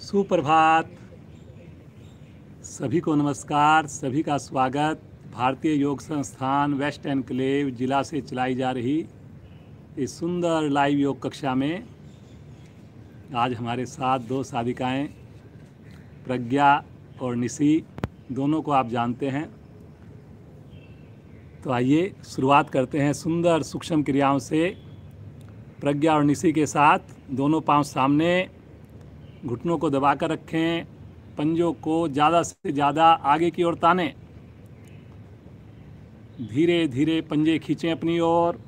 सुप्रभात। सभी को नमस्कार, सभी का स्वागत। भारतीय योग संस्थान वेस्ट एनक्लेव जिला से चलाई जा रही इस सुंदर लाइव योग कक्षा में आज हमारे साथ दो साधिकाएं प्रज्ञा और निशी, दोनों को आप जानते हैं। तो आइए शुरुआत करते हैं सुंदर सूक्ष्म क्रियाओं से। प्रज्ञा और निशी के साथ दोनों पांव सामने, घुटनों को दबाकर रखें, पंजों को ज़्यादा से ज़्यादा आगे की ओर तानें। धीरे धीरे पंजे खींचें अपनी ओर,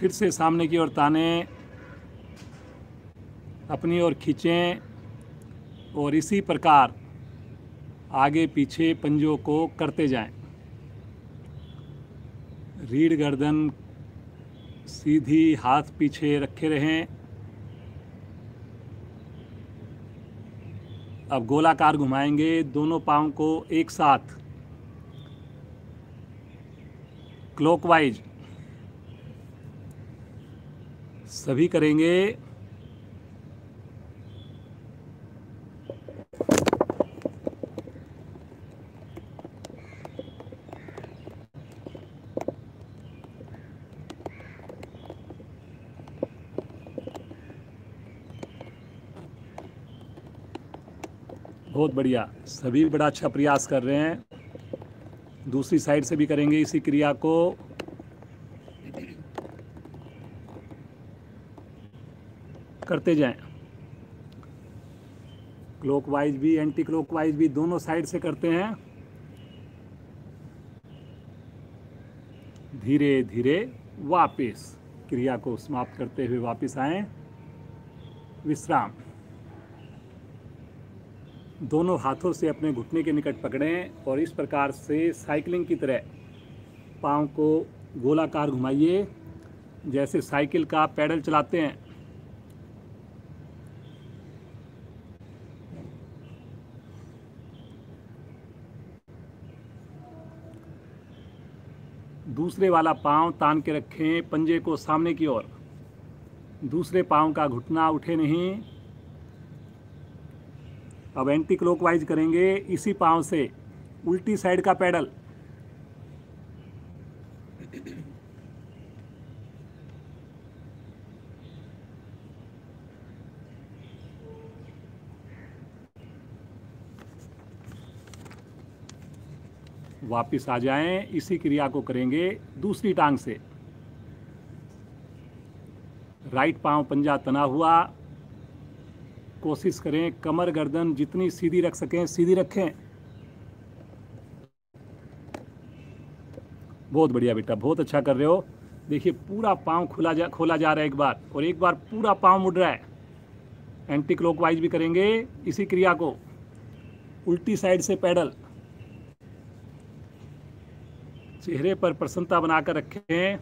फिर से सामने की ओर तानें, अपनी ओर खींचें और इसी प्रकार आगे पीछे पंजों को करते जाएं। रीढ़ गर्दन सीधी, हाथ पीछे रखे रहें। अब गोलाकार घुमाएंगे दोनों पाँव को एक साथ क्लॉकवाइज सभी करेंगे। बहुत बढ़िया, सभी बड़ा अच्छा प्रयास कर रहे हैं। दूसरी साइड से भी करेंगे इसी क्रिया को। करते जाएं, क्लॉकवाइज भी एंटी क्लॉकवाइज भी दोनों साइड से करते हैं। धीरे धीरे वापस क्रिया को समाप्त करते हुए वापस आएं। विश्राम। दोनों हाथों से अपने घुटने के निकट पकड़ें और इस प्रकार से साइकिलिंग की तरह पाँव को गोलाकार घुमाइए, जैसे साइकिल का पैडल चलाते हैं। दूसरे वाला पाँव तान के रखें, पंजे को सामने की ओर। दूसरे पाँव का घुटना उठे नहीं। अब एंटी क्लॉकवाइज करेंगे इसी पाँव से उल्टी साइड का पैडल। वापिस आ जाएं, इसी क्रिया को करेंगे दूसरी टांग से। राइट पाँव पंजा तना हुआ, कोशिश करें कमर गर्दन जितनी सीधी रख सकें सीधी रखें। बहुत बढ़िया बेटा, बहुत अच्छा कर रहे हो। देखिए पूरा पाँव खोला जा रहा है एक बार, और एक बार पूरा पाँव मुड़ रहा है। एंटी क्लॉकवाइज भी करेंगे इसी क्रिया को, उल्टी साइड से पैडल। चेहरे पर प्रसन्नता बनाकर रखें।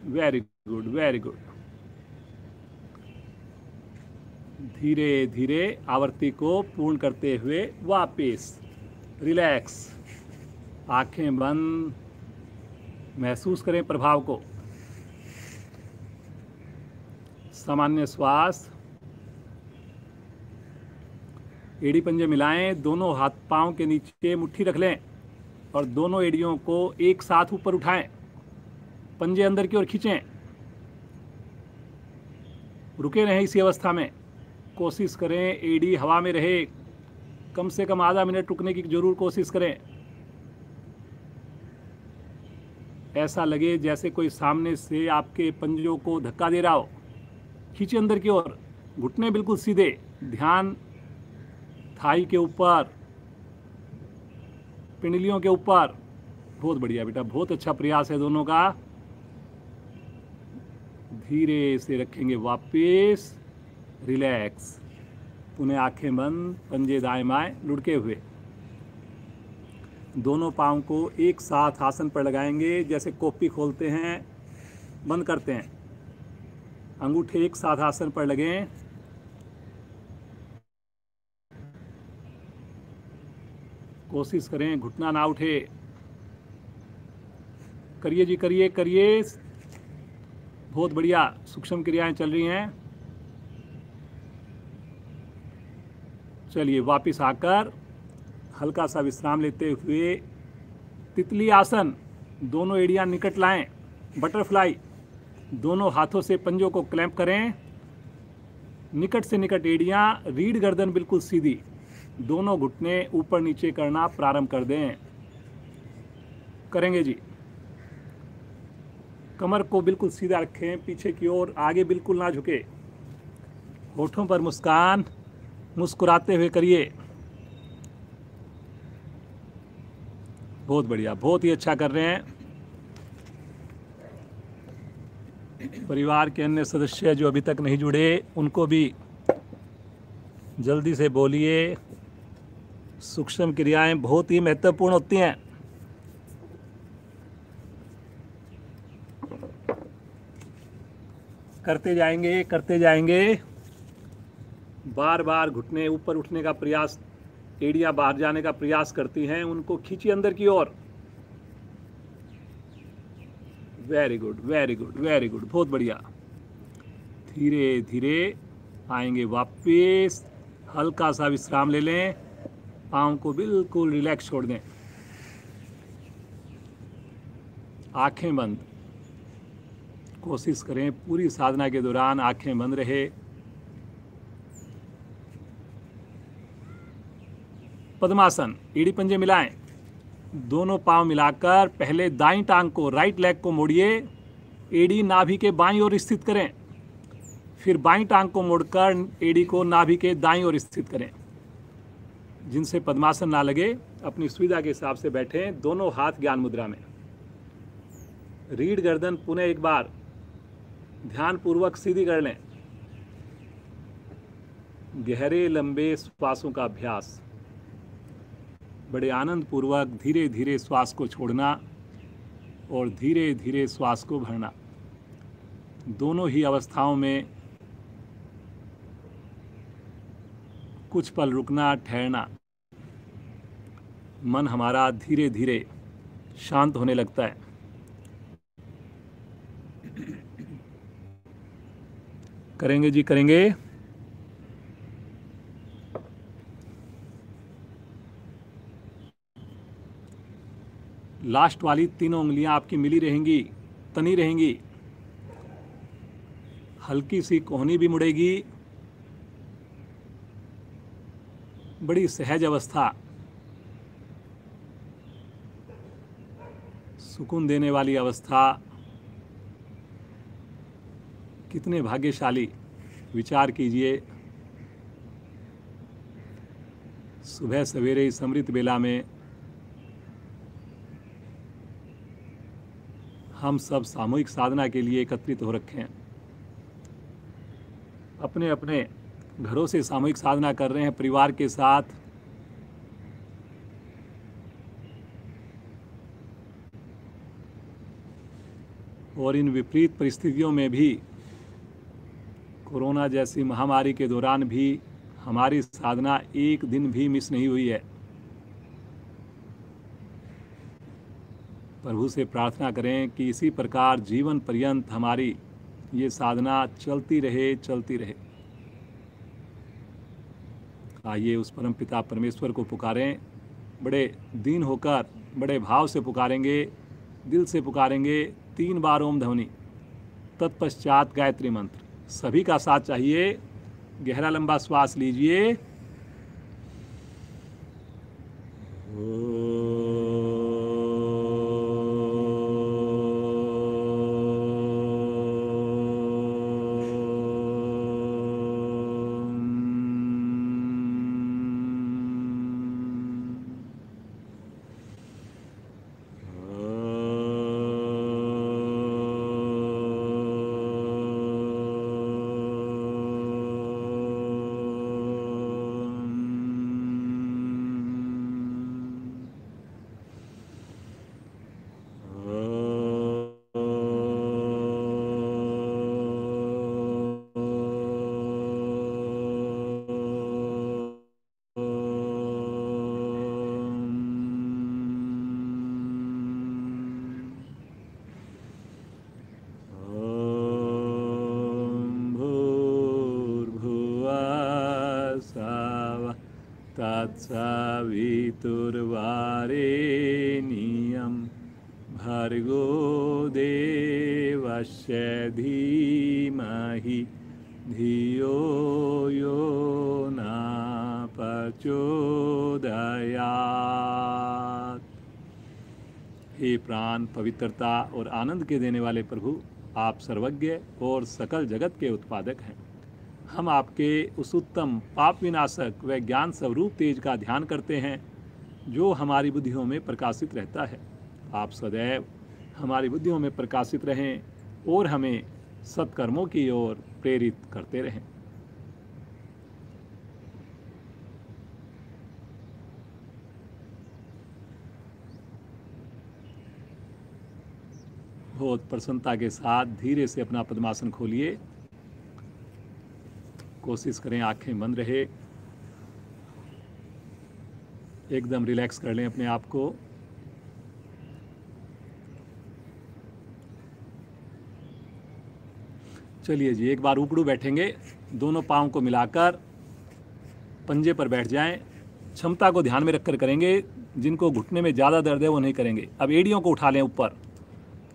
Very good, very good. धीरे धीरे आवृत्ति को पूर्ण करते हुए वापस रिलैक्स। आंखें बंद, महसूस करें प्रभाव को। सामान्य श्वास। एड़ी पंजे मिलाएं, दोनों हाथ पांव के नीचे मुट्ठी रख लें और दोनों एड़ियों को एक साथ ऊपर उठाएं। पंजे अंदर की ओर खींचें। रुके रहें इसी अवस्था में। कोशिश करें एड़ी हवा में रहे, कम से कम आधा मिनट रुकने की जरूर कोशिश करें। ऐसा लगे जैसे कोई सामने से आपके पंजों को धक्का दे रहा हो। खींचे अंदर की ओर, घुटने बिल्कुल सीधे, ध्यान थाई के ऊपर, पिंडलियों के ऊपर। बहुत बढ़िया बेटा, बहुत अच्छा प्रयास है दोनों का। धीरे से रखेंगे वापस, रिलैक्स। पुनः आंखें बंद, पंजे दाएं बाएं लुढ़के हुए। दोनों पाँव को एक साथ आसन पर लगाएंगे, जैसे कॉपी खोलते हैं बंद करते हैं। अंगूठे एक साथ आसन पर लगें। कोशिश करें घुटना ना उठे। करिए जी, करिए करिए। बहुत बढ़िया सूक्ष्म क्रियाएं चल रही हैं। चलिए वापस आकर हल्का सा विश्राम लेते हुए तितली आसन, दोनों एड़ियां निकट लाएं। बटरफ्लाई, दोनों हाथों से पंजों को क्लैंप करें। निकट से निकट एड़ियां, रीढ़ गर्दन बिल्कुल सीधी, दोनों घुटने ऊपर नीचे करना प्रारंभ कर दें। करेंगे जी। कमर को बिल्कुल सीधा रखें, पीछे की ओर, आगे बिल्कुल ना झुके। होठों पर मुस्कान, मुस्कुराते हुए करिए। बहुत बढ़िया, बहुत ही अच्छा कर रहे हैं। परिवार के अन्य सदस्य जो अभी तक नहीं जुड़े उनको भी जल्दी से बोलिए। सूक्ष्म क्रियाएं बहुत ही महत्वपूर्ण होती हैं। करते जाएंगे करते जाएंगे। बार बार घुटने ऊपर उठने का प्रयास, एड़ियां बाहर जाने का प्रयास करती हैं, उनको खींचिए अंदर की ओर। Very good very good very good, बहुत बढ़िया। धीरे धीरे आएंगे वापस। हल्का सा विश्राम ले लें, पाँव को बिल्कुल रिलैक्स छोड़ दें। आंखें बंद, कोशिश करें पूरी साधना के दौरान आंखें बंद रहे। पद्मासन, एड़ी पंजे मिलाएं, दोनों पांव मिलाकर पहले दाईं टांग को, राइट लेग को मोड़िए, एड़ी नाभि के बाईं ओर स्थित करें। फिर बाईं टांग को मोड़कर एड़ी को नाभि के दाईं ओर स्थित करें। जिनसे पद्मासन ना लगे अपनी सुविधा के हिसाब से बैठें। दोनों हाथ ज्ञान मुद्रा में। रीढ़ गर्दन पुनः एक बार ध्यान पूर्वक सीधी कर लें। गहरे लंबे श्वासों का अभ्यास। बड़े आनंद पूर्वक धीरे धीरे श्वास को छोड़ना और धीरे धीरे श्वास को भरना। दोनों ही अवस्थाओं में कुछ पल रुकना, ठहरना। मन हमारा धीरे धीरे शांत होने लगता है। करेंगे जी, करेंगे। लास्ट वाली तीनों उंगलियां आपकी मिली रहेंगी, तनी रहेंगी। हल्की सी कोहनी भी मुड़ेगी। बड़ी सहज अवस्था, सुकून देने वाली अवस्था। कितने भाग्यशाली। विचार कीजिए, सुबह सवेरे इस अमृत बेला में हम सब सामूहिक साधना के लिए एकत्रित हो रखे हैं। अपने अपने घरों से सामूहिक साधना कर रहे हैं परिवार के साथ। और इन विपरीत परिस्थितियों में भी, कोरोना जैसी महामारी के दौरान भी हमारी साधना एक दिन भी मिस नहीं हुई है। प्रभु से प्रार्थना करें कि इसी प्रकार जीवन पर्यंत हमारी ये साधना चलती रहे, चलती रहे। आइए उस परम पिता परमेश्वर को पुकारें। बड़े दीन होकर, बड़े भाव से पुकारेंगे, दिल से पुकारेंगे। 3 बार ओम ध्वनि, तत्पश्चात गायत्री मंत्र। सभी का साथ चाहिए। गहरा लंबा श्वास लीजिए। सवितुर्वरेण्यं भर्गो देवस्य धीमहि धियो यो न प्रचोदयात्। हे प्राण पवित्रता और आनंद के देने वाले प्रभु, आप सर्वज्ञ और सकल जगत के उत्पादक हैं। हम आपके उस उत्तम पाप विनाशक व ज्ञान स्वरूप तेज का ध्यान करते हैं जो हमारी बुद्धियों में प्रकाशित रहता है। आप सदैव हमारी बुद्धियों में प्रकाशित रहें और हमें सत्कर्मों की ओर प्रेरित करते रहें। बहुत प्रसन्नता के साथ धीरे से अपना पद्मासन खोलिए। कोशिश करें आंखें बंद रहे, एकदम रिलैक्स कर लें अपने आप को। चलिए जी, एक बार उकड़ू बैठेंगे, दोनों पाँव को मिलाकर पंजे पर बैठ जाएं। क्षमता को ध्यान में रखकर करेंगे, जिनको घुटने में ज़्यादा दर्द है वो नहीं करेंगे। अब एड़ियों को उठा लें ऊपर,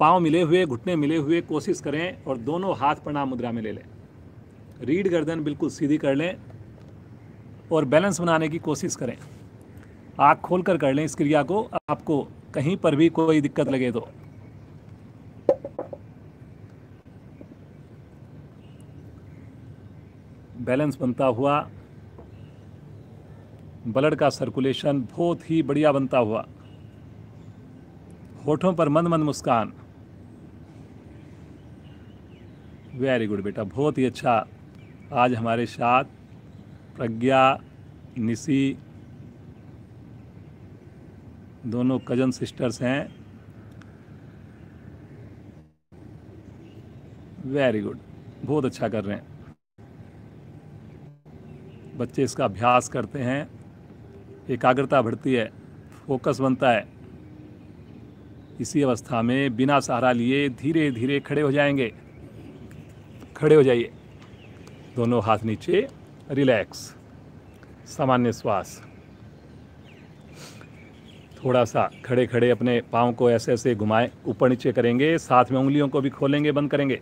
पाँव मिले हुए, घुटने मिले हुए कोशिश करें और दोनों हाथ प्रणाम मुद्रा में ले लें। रीढ़ गर्दन बिल्कुल सीधी कर लें और बैलेंस बनाने की कोशिश करें। आँख खोलकर कर लें इस क्रिया को, आपको कहीं पर भी कोई दिक्कत लगे तो। बैलेंस बनता हुआ, ब्लड का सर्कुलेशन बहुत ही बढ़िया बनता हुआ, होठों पर मंद मंद मुस्कान। वेरी गुड बेटा, बहुत ही अच्छा। आज हमारे साथ प्रज्ञा, निशी दोनों कजन सिस्टर्स हैं। वेरी गुड, बहुत अच्छा कर रहे हैं बच्चे। इसका अभ्यास करते हैं, एकाग्रता बढ़ती है, फोकस बनता है। इसी अवस्था में बिना सहारा लिए धीरे धीरे खड़े हो जाएंगे। खड़े हो जाइए, दोनों हाथ नीचे, रिलैक्स, सामान्य श्वास। थोड़ा सा खड़े खड़े अपने पाँव को ऐसे ऐसे घुमाएं, ऊपर नीचे करेंगे, साथ में उंगलियों को भी खोलेंगे, बंद करेंगे।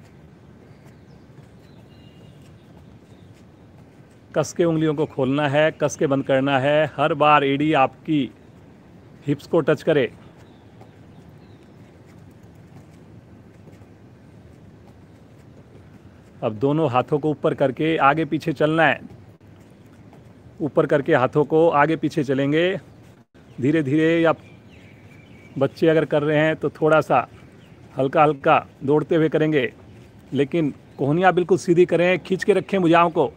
कस के उंगलियों को खोलना है, कस के बंद करना है। हर बार एड़ी आपकी हिप्स को टच करे। अब दोनों हाथों को ऊपर करके आगे पीछे चलना है। ऊपर करके हाथों को आगे पीछे चलेंगे धीरे धीरे। या बच्चे अगर कर रहे हैं तो थोड़ा सा हल्का हल्का दौड़ते हुए करेंगे, लेकिन कोहनियाँ बिल्कुल सीधी करें, खींच के रखें भुजाओं को।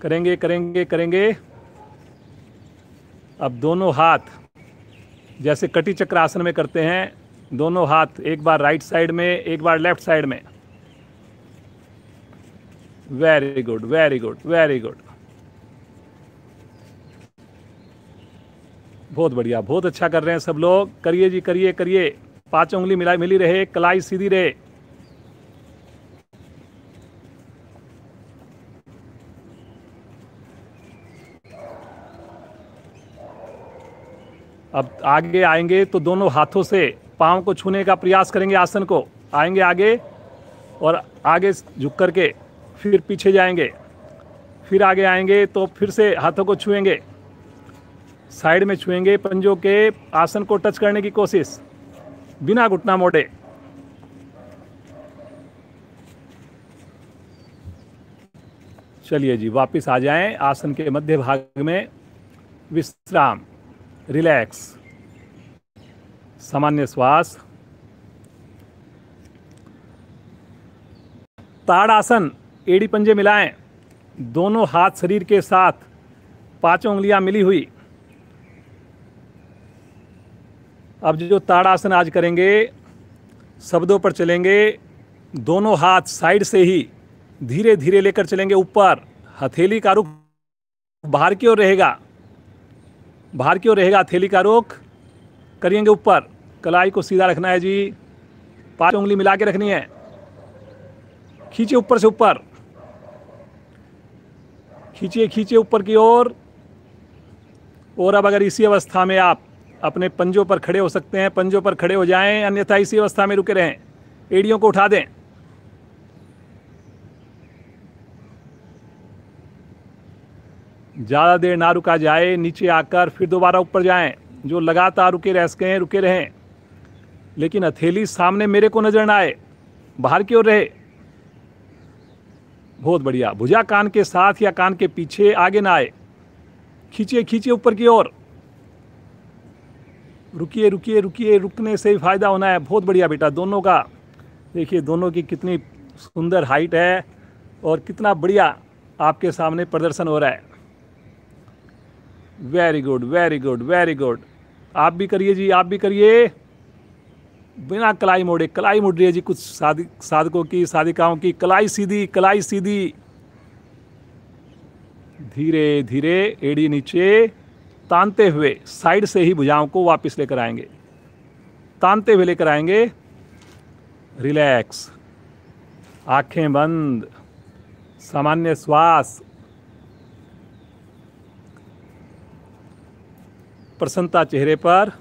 करेंगे करेंगे करेंगे। अब दोनों हाथ जैसे कटी चक्र आसन में करते हैं, दोनों हाथ एक बार राइट साइड में, एक बार लेफ्ट साइड में। Very good, very good, very good, बहुत बढ़िया, बहुत अच्छा कर रहे हैं सब लोग। करिए जी, करिए करिए। पांचों उंगली मिली रहे, कलाई सीधी रहे। अब आगे आएंगे तो दोनों हाथों से पाँव को छूने का प्रयास करेंगे। आसन को आएंगे आगे और आगे झुक करके फिर पीछे जाएंगे, फिर आगे आएंगे तो फिर से हाथों को छुएंगे, साइड में छुएंगे। पंजों के आसन को टच करने की कोशिश, बिना घुटना मोड़े। चलिए जी, वापस आ जाएं आसन के मध्य भाग में। विश्राम, रिलैक्स, सामान्य श्वास। ताड़ासन, एड़ी पंजे मिलाएं, दोनों हाथ शरीर के साथ, पांचों उंगलियां मिली हुई। अब जो ताड़ासन आज करेंगे, शब्दों पर चलेंगे। दोनों हाथ साइड से ही धीरे धीरे लेकर चलेंगे ऊपर। हथेली का रुख बाहर की ओर रहेगा, बाहर की ओर रहेगा हथेली का रुख। करेंगे ऊपर, कलाई को सीधा रखना है जी, पांच उंगली मिला के रखनी है। खींचे ऊपर से ऊपर, खींचिए खींचिए ऊपर की ओर। और अब अगर इसी अवस्था में आप अपने पंजों पर खड़े हो सकते हैं, पंजों पर खड़े हो जाएं, अन्यथा इसी अवस्था में रुके रहें। एड़ियों को उठा दें। ज़्यादा देर ना रुका जाए, नीचे आकर फिर दोबारा ऊपर जाएं। जो लगातार रुके रह सकें रुके रहें, लेकिन हथेली सामने मेरे को नजर ना आए, बाहर की ओर रहे। बहुत बढ़िया। भुजा कान के साथ या कान के पीछे, आगे ना आए। खींचिए खींचिए ऊपर की ओर। रुकिए रुकिए रुकिए, रुकने से ही फायदा होना है। बहुत बढ़िया बेटा, दोनों का देखिए, दोनों की कितनी सुंदर हाइट है और कितना बढ़िया आपके सामने प्रदर्शन हो रहा है। Very good very good very good. आप भी करिए जी, आप भी करिए। बिना कलाई मोड़े, कलाई मुड़ रही है जी कुछ साधकों की, साधिकाओं की। कलाई सीधी, कलाई सीधी। धीरे धीरे एड़ी नीचे, तानते हुए साइड से ही भुजाओं को वापस लेकर आएंगे, तानते हुए लेकर आएंगे। रिलैक्स, आंखें बंद, सामान्य श्वास, प्रसन्नता चेहरे पर।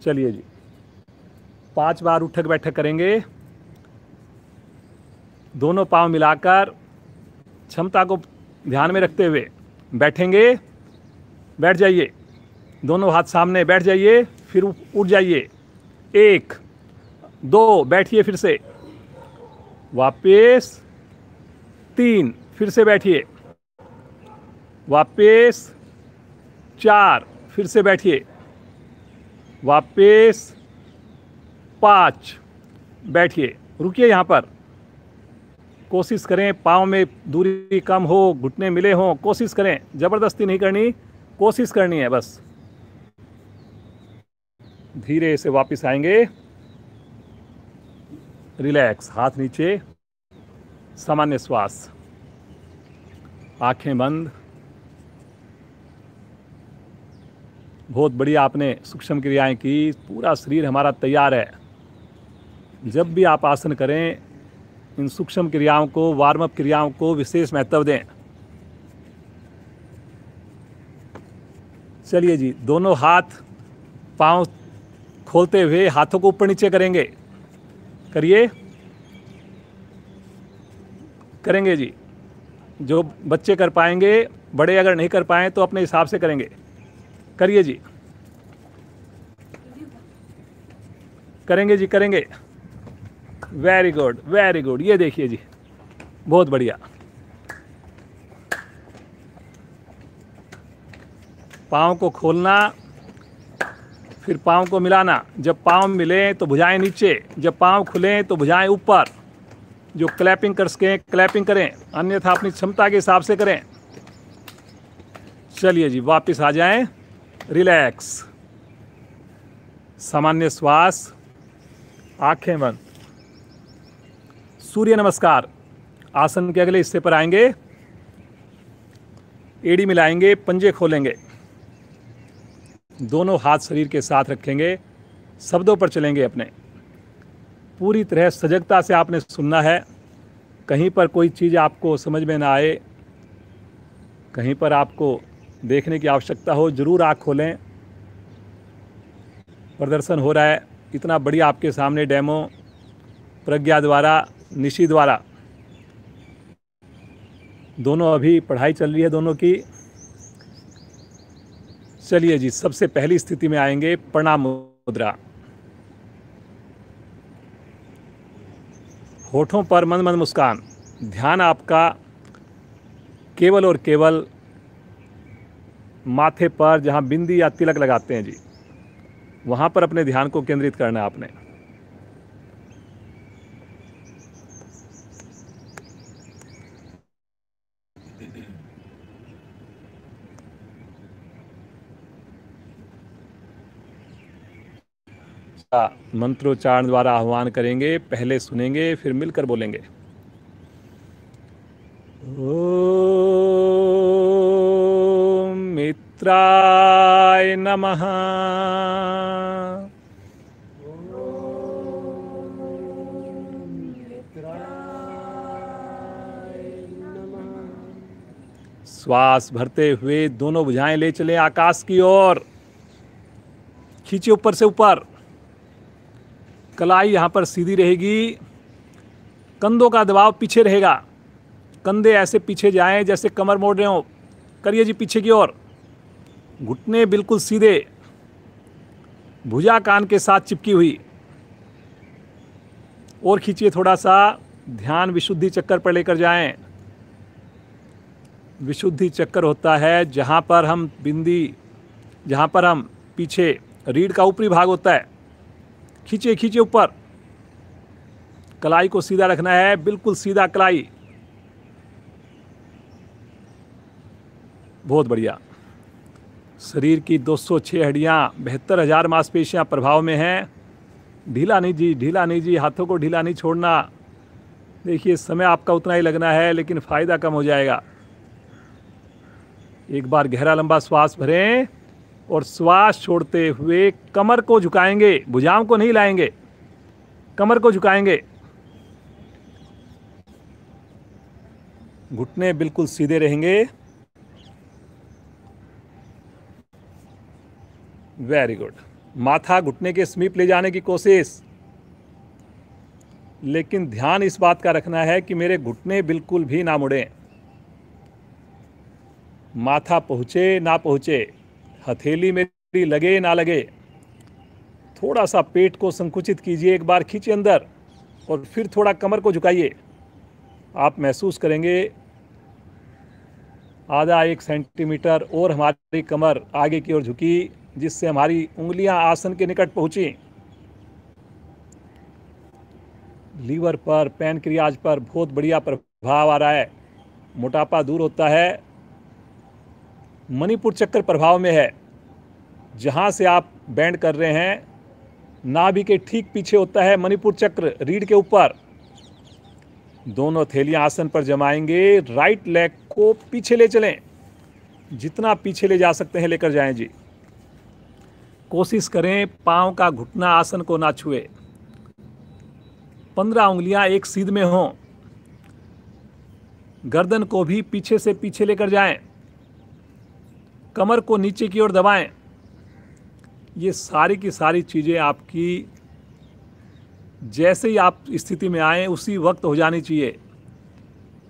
चलिए जी, 5 बार उठक बैठक करेंगे। दोनों पांव मिलाकर क्षमता को ध्यान में रखते हुए बैठेंगे। बैठ जाइए, दोनों हाथ सामने, बैठ जाइए, फिर उठ जाइए। 1 2, बैठिए, फिर से वापस। 3, फिर से बैठिए, वापस। 4, फिर से बैठिए, वापस। 5, बैठिए। रुकिए यहाँ पर। कोशिश करें पाँव में दूरी कम हो, घुटने मिले हों, कोशिश करें, ज़बरदस्ती नहीं करनी, कोशिश करनी है बस। धीरे से वापस आएंगे। रिलैक्स, हाथ नीचे, सामान्य श्वास, आंखें बंद। बहुत बढ़िया, आपने सूक्ष्म क्रियाएं की, पूरा शरीर हमारा तैयार है। जब भी आप आसन करें, इन सूक्ष्म क्रियाओं को, वार्म अप क्रियाओं को विशेष महत्व दें। चलिए जी, दोनों हाथ पांव खोलते हुए हाथों को ऊपर नीचे करेंगे। करिए, करेंगे जी। जो बच्चे कर पाएंगे, बड़े अगर नहीं कर पाएं तो अपने हिसाब से करेंगे। करिए जी, करेंगे जी, करेंगे। Very good very good. ये देखिए जी, बहुत बढ़िया। पाँव को खोलना, फिर पाँव को मिलाना। जब पाँव मिले तो भुजाएं नीचे, जब पाँव खुलें तो भुजाएं ऊपर। जो क्लैपिंग कर सकें क्लैपिंग करें, अन्यथा अपनी क्षमता के हिसाब से करें। चलिए जी, वापस आ जाएं। रिलैक्स, सामान्य श्वास, आंखें बंद। सूर्य नमस्कार। आसन के अगले हिस्से पर आएंगे। एड़ी मिलाएंगे, पंजे खोलेंगे, दोनों हाथ शरीर के साथ रखेंगे, शब्दों पर चलेंगे अपने। पूरी तरह सजगता से आपने सुनना है। कहीं पर कोई चीज़ आपको समझ में ना आए, कहीं पर आपको देखने की आवश्यकता हो, जरूर आँख खोलें। प्रदर्शन हो रहा है इतना बढ़िया आपके सामने, डेमो प्रज्ञा द्वारा, निशी द्वारा। दोनों अभी पढ़ाई चल रही है दोनों की। चलिए जी, सबसे पहली स्थिति में आएंगे, प्रणाम मुद्रा। होठों पर मंद मंद मुस्कान। ध्यान आपका केवल और केवल माथे पर, जहां बिंदी या तिलक लगाते हैं जी, वहां पर अपने ध्यान को केंद्रित करना है आपने। मंत्रोच्चारण द्वारा आह्वान करेंगे। पहले सुनेंगे, फिर मिलकर बोलेंगे। ओम मित्राय नमः। श्वास भरते हुए दोनों भुजाएं ले चलें आकाश की ओर। खींचे ऊपर से ऊपर। कलाई यहाँ पर सीधी रहेगी, कंधों का दबाव पीछे रहेगा, कंधे ऐसे पीछे जाएं जैसे कमर मोड़ रहे हो। करिए जी पीछे की ओर। घुटने बिल्कुल सीधे, भुजा कान के साथ चिपकी हुई। और खींचिए थोड़ा सा, ध्यान विशुद्धि चक्कर पर लेकर जाएं। विशुद्धि चक्कर होता है जहाँ पर हम पीछे रीढ़ का ऊपरी भाग होता है। खींचिए खींचिए ऊपर। कलाई को सीधा रखना है, बिल्कुल सीधा कलाई। बहुत बढ़िया। शरीर की 206 हड्डियाँ, 72,000 मांसपेशियाँ प्रभाव में हैं। ढीला नहीं जी, ढीला नहीं जी, हाथों को ढीला नहीं छोड़ना। देखिए समय आपका उतना ही लगना है लेकिन फ़ायदा कम हो जाएगा। एक बार गहरा लंबा श्वास भरें और श्वास छोड़ते हुए कमर को झुकाएंगे, भुजाओं को नहीं लाएंगे, कमर को झुकाएंगे। घुटने बिल्कुल सीधे रहेंगे। Very good. माथा घुटने के समीप ले जाने की कोशिश, लेकिन ध्यान इस बात का रखना है कि मेरे घुटने बिल्कुल भी ना मुड़ें। माथा पहुँचे ना पहुँचे, हथेली मेरी लगे ना लगे। थोड़ा सा पेट को संकुचित कीजिए, एक बार खींचिए अंदर और फिर थोड़ा कमर को झुकाइए। आप महसूस करेंगे आधा 1 सेंटीमीटर और हमारी कमर आगे की ओर झुकी, जिससे हमारी उंगलियां आसन के निकट पहुंची। लीवर पर, पैनक्रियाज पर बहुत बढ़िया प्रभाव आ रहा है। मोटापा दूर होता है। मणिपुर चक्र प्रभाव में है। जहां से आप बैंड कर रहे हैं, नाभि के ठीक पीछे होता है मणिपुर चक्र, रीढ़ के ऊपर। दोनों थैलियां आसन पर जमाएंगे। राइट लेग को पीछे ले चलें, जितना पीछे ले जा सकते हैं लेकर जाएं जी। कोशिश करें पांव का घुटना आसन को ना छुए। 15 उंगलियां एक सीध में हों। गर्दन को भी पीछे से पीछे लेकर जाएं। कमर को नीचे की ओर दबाएं। ये सारी की सारी चीज़ें आपकी जैसे ही आप स्थिति में आए उसी वक्त हो जानी चाहिए।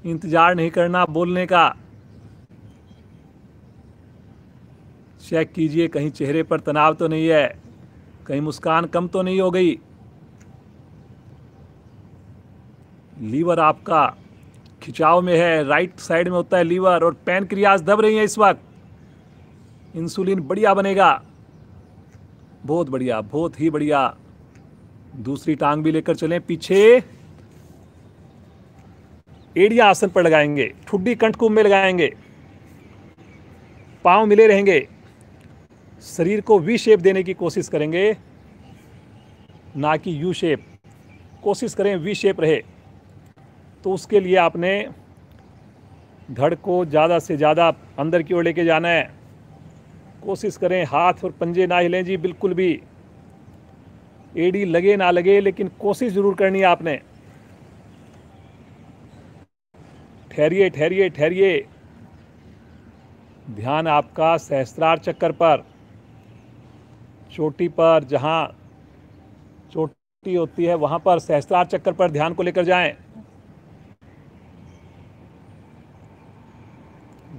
इंतज़ार नहीं करना बोलने का। चेक कीजिए कहीं चेहरे पर तनाव तो नहीं है, कहीं मुस्कान कम तो नहीं हो गई। लीवर आपका खिंचाव में है, राइट साइड में होता है लीवर, और पैनक्रियाज दब रही है इस वक्त। इंसुलिन बढ़िया बनेगा। बहुत बढ़िया, बहुत ही बढ़िया। दूसरी टांग भी लेकर चलें पीछे। एड़ियां आसन पर लगाएंगे, ठुड्डी कंठकुंभ में लगाएंगे, पांव मिले रहेंगे। शरीर को वी शेप देने की कोशिश करेंगे, ना कि यू शेप। कोशिश करें वी शेप रहे। तो उसके लिए आपने धड़ को ज़्यादा से ज़्यादा अंदर की ओर लेके जाना है। कोशिश करें हाथ और पंजे ना हिलें जी बिल्कुल भी। एड़ी लगे ना लगे, लेकिन कोशिश जरूर करनी है आपने। ठहरिए ठहरिए ठहरिए। ध्यान आपका सहस्त्रार चक्कर पर, चोटी पर, जहां चोटी होती है वहां पर सहस्त्रार चक्कर पर ध्यान को लेकर जाएं।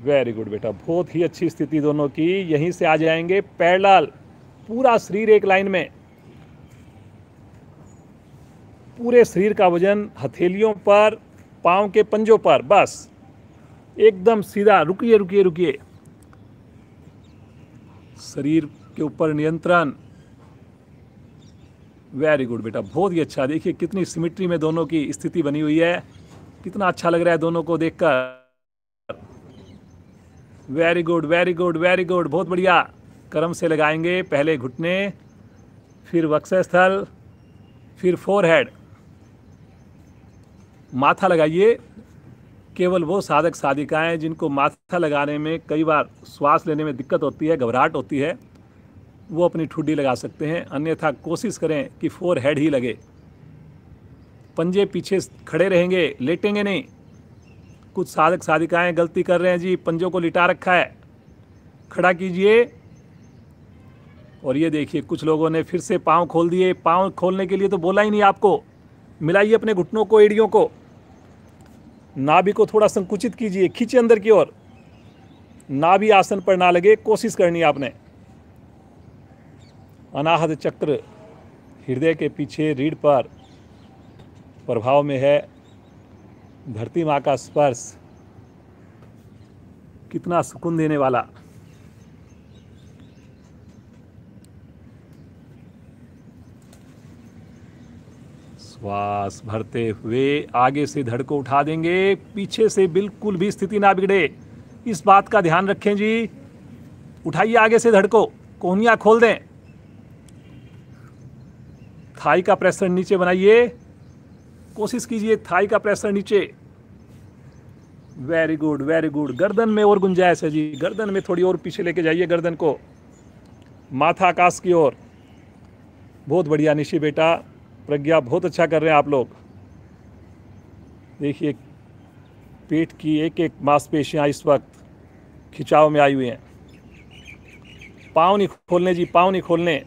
वेरी गुड बेटा, बहुत ही अच्छी स्थिति दोनों की। यहीं से आ जाएंगे पैरेलल, पूरा शरीर एक लाइन में। पूरे शरीर का वजन हथेलियों पर, पांव के पंजों पर, बस एकदम सीधा। रुकिए रुकिए रुकिए। शरीर के ऊपर नियंत्रण। वेरी गुड बेटा, बहुत ही अच्छा। देखिए कितनी सिमेट्री में दोनों की स्थिति बनी हुई है। कितना अच्छा लग रहा है दोनों को देखकर। Very good very good very good, बहुत बढ़िया। क्रम से लगाएंगे, पहले घुटने, फिर वक्षस्थल, फिर फोरहेड। माथा लगाइए। केवल वो साधक साधिकाएं जिनको माथा लगाने में कई बार श्वास लेने में दिक्कत होती है, घबराहट होती है, वो अपनी ठुड्डी लगा सकते हैं। अन्यथा कोशिश करें कि फोरहेड ही लगे। पंजे पीछे खड़े रहेंगे, लेटेंगे नहीं। कुछ साधक साधिकाएं गलती कर रहे हैं जी, पंजों को लिटा रखा है, खड़ा कीजिए। और ये देखिए कुछ लोगों ने फिर से पाँव खोल दिए। पाँव खोलने के लिए तो बोला ही नहीं आपको। मिलाइए अपने घुटनों को, एड़ियों को, नाभि को थोड़ा संकुचित कीजिए, खींचे अंदर की ओर। नाभि आसन पर ना लगे, कोशिश करनी है आपने। अनाहत चक्र हृदय के पीछे रीढ़ पर प्रभाव में है। धरती माँ का स्पर्श कितना सुकून देने वाला। श्वास भरते हुए आगे से धड़ को उठा देंगे, पीछे से बिल्कुल भी स्थिति ना बिगड़े, इस बात का ध्यान रखें जी। उठाइए आगे से धड़ को, कोहनियाँ खोल दें, थाई का प्रेशर नीचे बनाइए, कोशिश कीजिए थाई का प्रेशर नीचे। Very good, very good. गर्दन में और गुंजाइश है जी, गर्दन में थोड़ी और पीछे लेके जाइए गर्दन को, माथा आकाश की ओर। बहुत बढ़िया निशी बेटा, प्रज्ञा बहुत अच्छा कर रहे हैं आप लोग। देखिए पेट की एक एक मांसपेशियां इस वक्त खिंचाव में आई हुई हैं। पाँव नहीं खोलने जी, पाँव नहीं खोलने।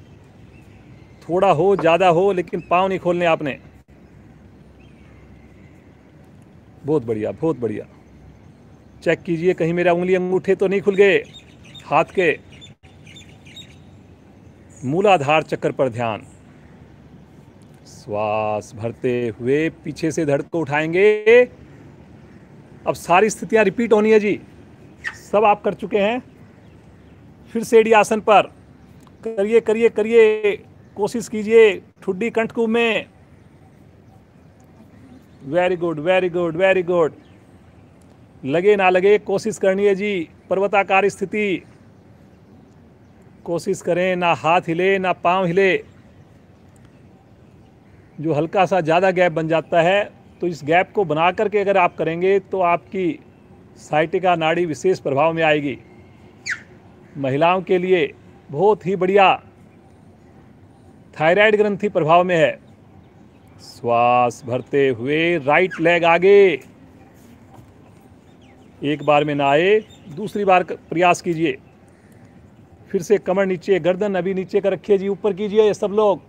थोड़ा हो ज़्यादा हो लेकिन पाँव नहीं खोलने आपने। बहुत बढ़िया, बहुत बढ़िया। चेक कीजिए कहीं मेरा उंगली अंगूठे तो नहीं खुल गए। हाथ के मूलाधार चक्र पर ध्यान। श्वास भरते हुए पीछे से धड़ को उठाएंगे। अब सारी स्थितियां रिपीट होनी है जी, सब आप कर चुके हैं। फिर से एड़ी आसन पर करिए करिए करिए, कोशिश कीजिए ठुड्डी कंठकूप में। Very good, very good, very good. लगे ना लगे कोशिश करनी है जी। पर्वताकार स्थिति, कोशिश करें, ना हाथ हिले ना पांव हिले। जो हल्का सा ज़्यादा गैप बन जाता है, तो इस गैप को बना करके अगर आप करेंगे तो आपकी साइटिका नाड़ी विशेष प्रभाव में आएगी। महिलाओं के लिए बहुत ही बढ़िया। थायराइड ग्रंथि प्रभाव में है। श्वास भरते हुए राइट लेग आगे। एक बार में ना आए, दूसरी बार प्रयास कीजिए। फिर से कमर नीचे, गर्दन अभी नीचे कर रखिए जी, ऊपर कीजिए ये सब लोग।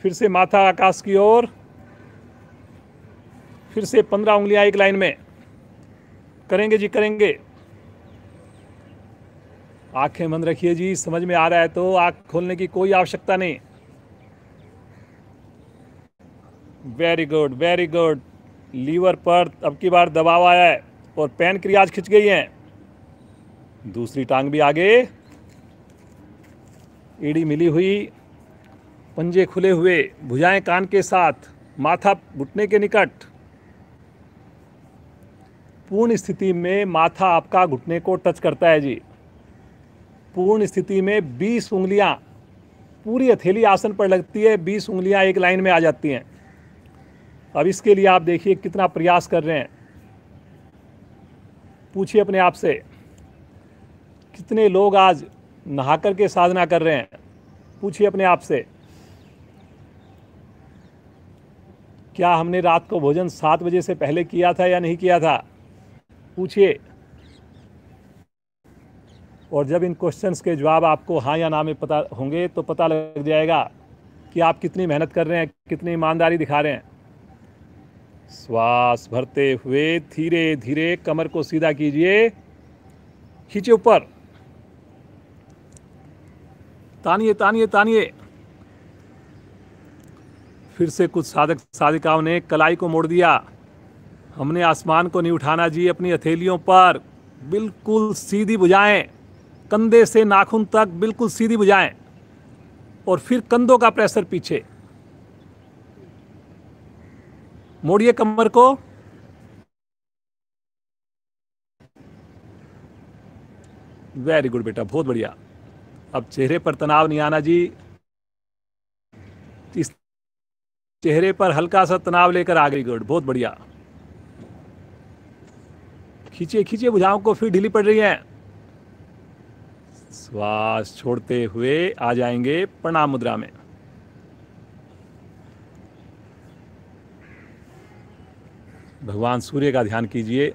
फिर से माथा आकाश की ओर। फिर से 15 उंगलियां एक लाइन में करेंगे जी, करेंगे। आंखें बंद रखिए जी, समझ में आ रहा है तो आंख खोलने की कोई आवश्यकता नहीं। Very good, very good. Lever पर अब की बार दबाव आया है और पैनक्रियाज खिंच गई हैं। दूसरी टांग भी आगे, एड़ी मिली हुई, पंजे खुले हुए, भुजाएं कान के साथ, माथा घुटने के निकट। पूर्ण स्थिति में माथा आपका घुटने को टच करता है जी। पूर्ण स्थिति में 20 उंगलियां पूरी हथेली आसन पर लगती है, 20 उंगलियां एक लाइन में आ जाती हैं। अब इसके लिए आप देखिए कितना प्रयास कर रहे हैं। पूछिए अपने आप से, कितने लोग आज नहा करके साधना कर रहे हैं? पूछिए अपने आप से, क्या हमने रात को भोजन 7 बजे से पहले किया था या नहीं किया था? पूछिए। और जब इन क्वेश्चंस के जवाब आपको हाँ या ना में पता होंगे तो पता लग जाएगा कि आप कितनी मेहनत कर रहे हैं, कितनी ईमानदारी दिखा रहे हैं। श्वास भरते हुए धीरे धीरे कमर को सीधा कीजिए, खींचे ऊपर, तानिए तानिए तानिए। फिर से कुछ साधक साधिकाओं ने कलाई को मोड़ दिया। हमने आसमान को नहीं उठाना जी, अपनी हथेलियों पर बिल्कुल सीधी भुजाएं, कंधे से नाखून तक बिल्कुल सीधी भुजाएं, और फिर कंधों का प्रेशर पीछे। मोड़िए कमर को। वेरी गुड बेटा, बहुत बढ़िया। अब चेहरे पर तनाव नहीं आना जी। इस चेहरे पर हल्का सा तनाव लेकर आ गई। गुड, बहुत बढ़िया। खींचिए खींचिए भुजाओं को, फिर ढीली पड़ रही हैं। श्वास छोड़ते हुए आ जाएंगे प्रणाम मुद्रा में। भगवान सूर्य का ध्यान कीजिए।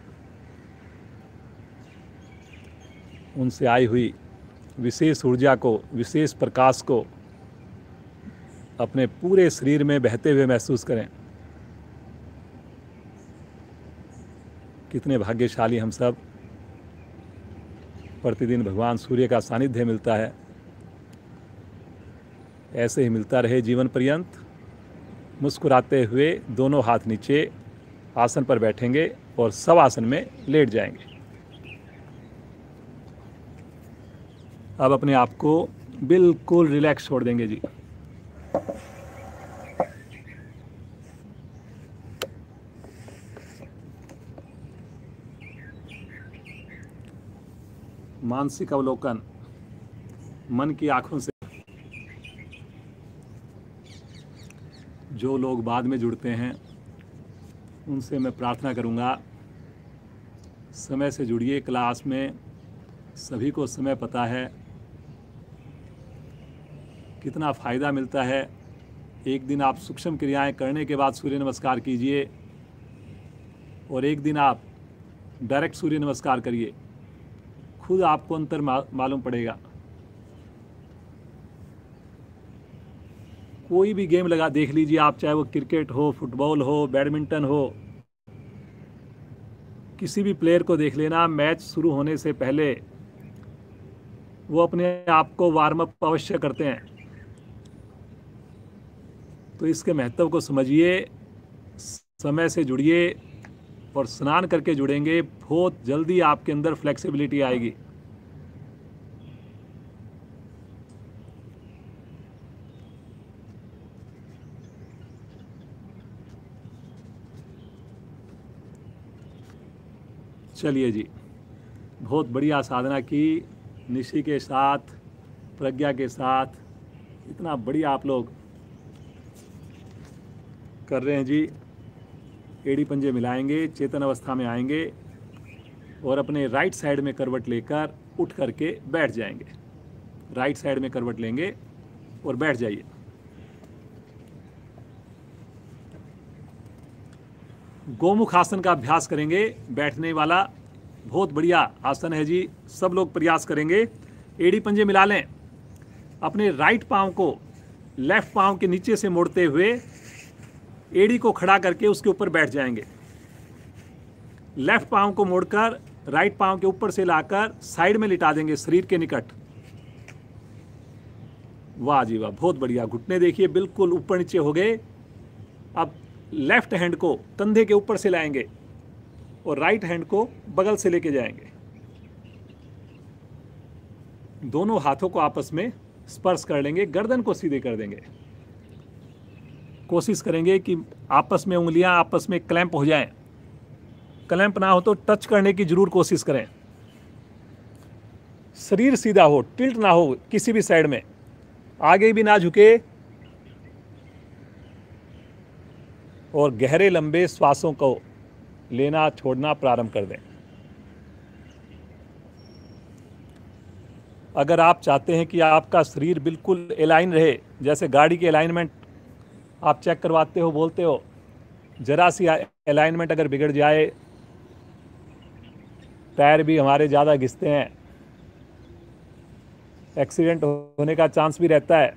उनसे आई हुई विशेष ऊर्जा को, विशेष प्रकाश को अपने पूरे शरीर में बहते हुए महसूस करें। कितने भाग्यशाली हम सब, प्रतिदिन भगवान सूर्य का सानिध्य मिलता है। ऐसे ही मिलता रहे जीवन पर्यंत। मुस्कुराते हुए दोनों हाथ नीचे आसन पर बैठेंगे और सब आसन में लेट जाएंगे। अब अपने आप को बिल्कुल रिलैक्स छोड़ देंगे जी। मानसिक अवलोकन मन की आंखों से। जो लोग बाद में जुड़ते हैं उनसे मैं प्रार्थना करूंगा, समय से जुड़िए। क्लास में सभी को समय पता है, कितना फ़ायदा मिलता है। एक दिन आप सूक्ष्म क्रियाएं करने के बाद सूर्य नमस्कार कीजिए और एक दिन आप डायरेक्ट सूर्य नमस्कार करिए, खुद आपको अंतर मालूम पड़ेगा। कोई भी गेम लगा देख लीजिए आप, चाहे वो क्रिकेट हो, फुटबॉल हो, बैडमिंटन हो, किसी भी प्लेयर को देख लेना, मैच शुरू होने से पहले वो अपने आप को वार्म अप अवश्य करते हैं। तो इसके महत्व को समझिए, समय से जुड़िए और स्नान करके जुड़ेंगे, बहुत जल्दी आपके अंदर फ्लेक्सिबिलिटी आएगी। चलिए जी, बहुत बढ़िया साधना की, निशी के साथ, प्रज्ञा के साथ, इतना बढ़िया आप लोग कर रहे हैं जी। एड़ी पंजे मिलाएंगे, चेतन अवस्था में आएंगे और अपने राइट साइड में करवट लेकर उठ करके बैठ जाएंगे। राइट साइड में करवट लेंगे और बैठ जाइए। गोमुख आसन का अभ्यास करेंगे, बैठने वाला बहुत बढ़िया आसन है जी। सब लोग प्रयास करेंगे। एड़ी पंजे मिला लें, अपने राइट पांव को लेफ्ट पांव के नीचे से मोड़ते हुए एड़ी को खड़ा करके उसके ऊपर बैठ जाएंगे। लेफ्ट पांव को मोड़कर राइट पांव के ऊपर से लाकर साइड में लिटा देंगे, शरीर के निकट। वाह जी वाह, बहुत बढ़िया। घुटने देखिए बिल्कुल ऊपर नीचे हो गए। अब लेफ्ट हैंड को कंधे के ऊपर से लाएंगे और राइट हैंड को बगल से लेके जाएंगे। दोनों हाथों को आपस में स्पर्श कर लेंगे, गर्दन को सीधे कर देंगे। कोशिश करेंगे कि आपस में उंगलियां आपस में क्लैंप हो जाएं। क्लैंप ना हो तो टच करने की जरूर कोशिश करें। शरीर सीधा हो, टिल्ट ना हो किसी भी साइड में, आगे भी ना झुके और गहरे लंबे श्वासों को लेना छोड़ना प्रारंभ कर दें। अगर आप चाहते हैं कि आपका शरीर बिल्कुल अलाइन रहे, जैसे गाड़ी की अलाइनमेंट आप चेक करवाते हो, बोलते हो, जरा सी अलाइनमेंट अगर बिगड़ जाए, टायर भी हमारे ज़्यादा घिसते हैं, एक्सीडेंट होने का चांस भी रहता है,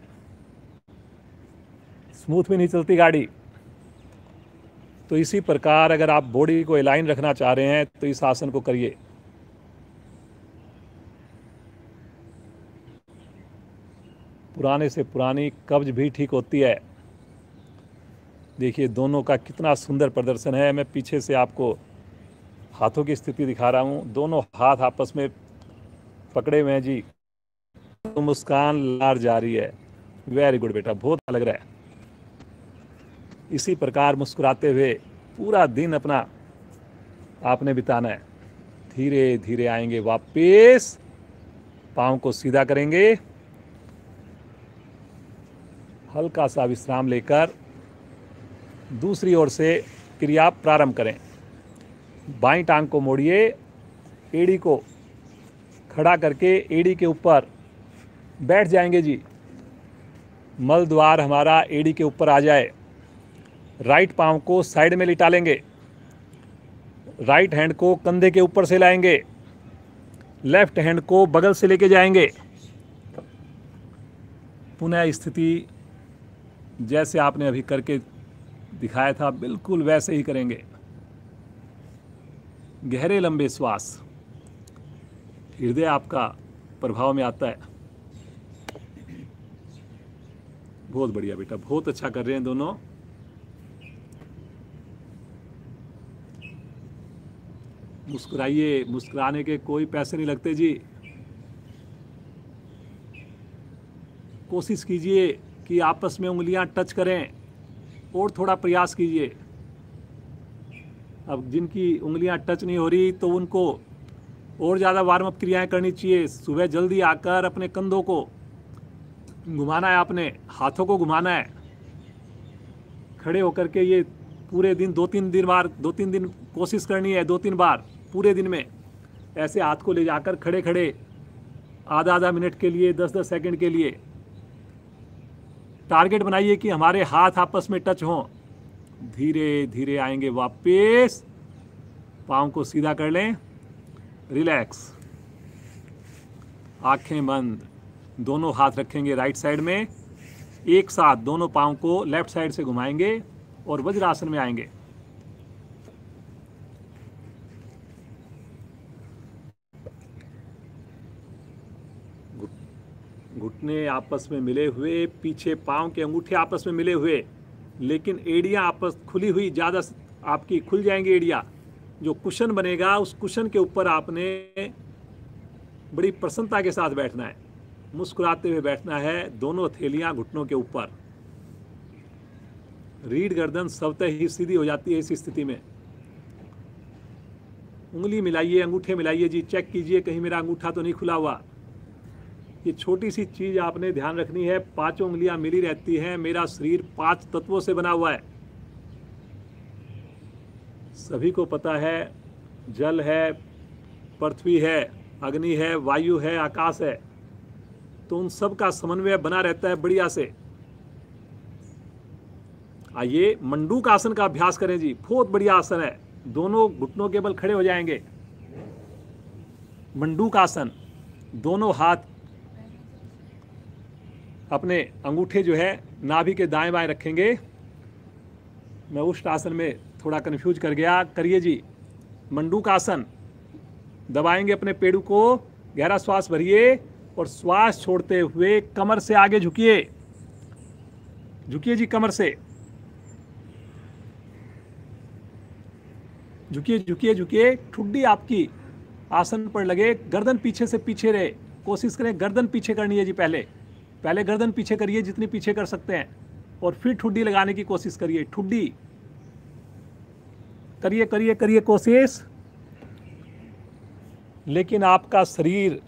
स्मूथ भी नहीं चलती गाड़ी। तो इसी प्रकार अगर आप बॉडी को अलाइन रखना चाह रहे हैं तो इस आसन को करिए। पुराने से पुरानी कब्ज भी ठीक होती है। देखिए दोनों का कितना सुंदर प्रदर्शन है। मैं पीछे से आपको हाथों की स्थिति दिखा रहा हूँ। दोनों हाथ आपस में पकड़े हुए हैं जी। तो मुस्कान लार जा रही है। वेरी गुड बेटा, बहुत अच्छा लग रहा है। इसी प्रकार मुस्कुराते हुए पूरा दिन अपना आपने बिताना है। धीरे धीरे आएंगे वापस, पाँव को सीधा करेंगे, हल्का सा विश्राम लेकर दूसरी ओर से क्रिया प्रारंभ करें। बाईं टांग को मोड़िए, एड़ी को खड़ा करके एड़ी के ऊपर बैठ जाएंगे जी। मल द्वार हमारा एड़ी के ऊपर आ जाए। राइट पांव को साइड में लिटा लेंगे। राइट हैंड को कंधे के ऊपर से लाएंगे, लेफ्ट हैंड को बगल से लेके जाएंगे। पुनः स्थिति जैसे आपने अभी करके दिखाया था बिल्कुल वैसे ही करेंगे। गहरे लंबे श्वास, हृदय आपका प्रभाव में आता है। बहुत बढ़िया बेटा, बहुत अच्छा कर रहे हैं दोनों। मुस्कुराइए, मुस्कुराने के कोई पैसे नहीं लगते जी। कोशिश कीजिए कि आपस में उंगलियां टच करें और थोड़ा प्रयास कीजिए। अब जिनकी उंगलियां टच नहीं हो रही तो उनको और ज़्यादा वार्म अप क्रियाएं करनी चाहिए। सुबह जल्दी आकर अपने कंधों को घुमाना है, अपने हाथों को घुमाना है। खड़े होकर के ये पूरे दिन 2-3 दिन कोशिश करनी है, 2-3 बार पूरे दिन में। ऐसे हाथ को ले जाकर खड़े खड़े आधा मिनट के लिए, 10-10 सेकंड के लिए टारगेट बनाइए कि हमारे हाथ आपस में टच हों। धीरे धीरे आएंगे वापस, पाँव को सीधा कर लें, रिलैक्स, आंखें बंद। दोनों हाथ रखेंगे राइट साइड में, एक साथ दोनों पाँव को लेफ्ट साइड से घुमाएंगे और वज्रासन में आएंगे। घुटने आपस में मिले हुए, पीछे पाँव के अंगूठे आपस में मिले हुए, लेकिन एड़ियाँ आपस खुली हुई, ज़्यादा आपकी खुल जाएंगी एड़ियाँ। जो कुशन बनेगा उस कुशन के ऊपर आपने बड़ी प्रसन्नता के साथ बैठना है, मुस्कुराते हुए बैठना है। दोनों हथेलियाँ घुटनों के ऊपर, रीढ़ गर्दन स्वतः ही सीधी हो जाती है इस स्थिति में। उंगली मिलाइए, अंगूठे मिलाइए जी, चेक कीजिए कहीं मेरा अंगूठा तो नहीं खुला हुआ। ये छोटी सी चीज आपने ध्यान रखनी है। पांचों उंगलियां मिली रहती हैं। मेरा शरीर 5 तत्वों से बना हुआ है, सभी को पता है। जल है, पृथ्वी है, अग्नि है, वायु है, आकाश है। तो उन सब का समन्वय बना रहता है बढ़िया से। आइए मंडूक आसन का अभ्यास करें जी, बहुत बढ़िया आसन है। दोनों घुटनों के बल खड़े हो जाएंगे। मंडूक आसन, दोनों हाथ अपने अंगूठे जो है नाभि के दाएं बाएं रखेंगे। मैं उष्ट आसन में थोड़ा कंफ्यूज कर गया। करिए जी मंडूक आसन। दबाएंगे अपने पेड़ों को, गहरा श्वास भरिए और श्वास छोड़ते हुए कमर से आगे झुकिए। झुकिए जी, कमर से झुकिए, झुकिए, झुकिए। ठुड्डी आपकी आसन पर लगे, गर्दन पीछे से पीछे रहे। कोशिश करें गर्दन पीछे करनी है जी। पहले गर्दन पीछे करिए जितनी पीछे कर सकते हैं, और फिर ठुड्डी लगाने की कोशिश करिए। ठुड्डी करिए, करिए, करिए कोशिश। लेकिन आपका शरीर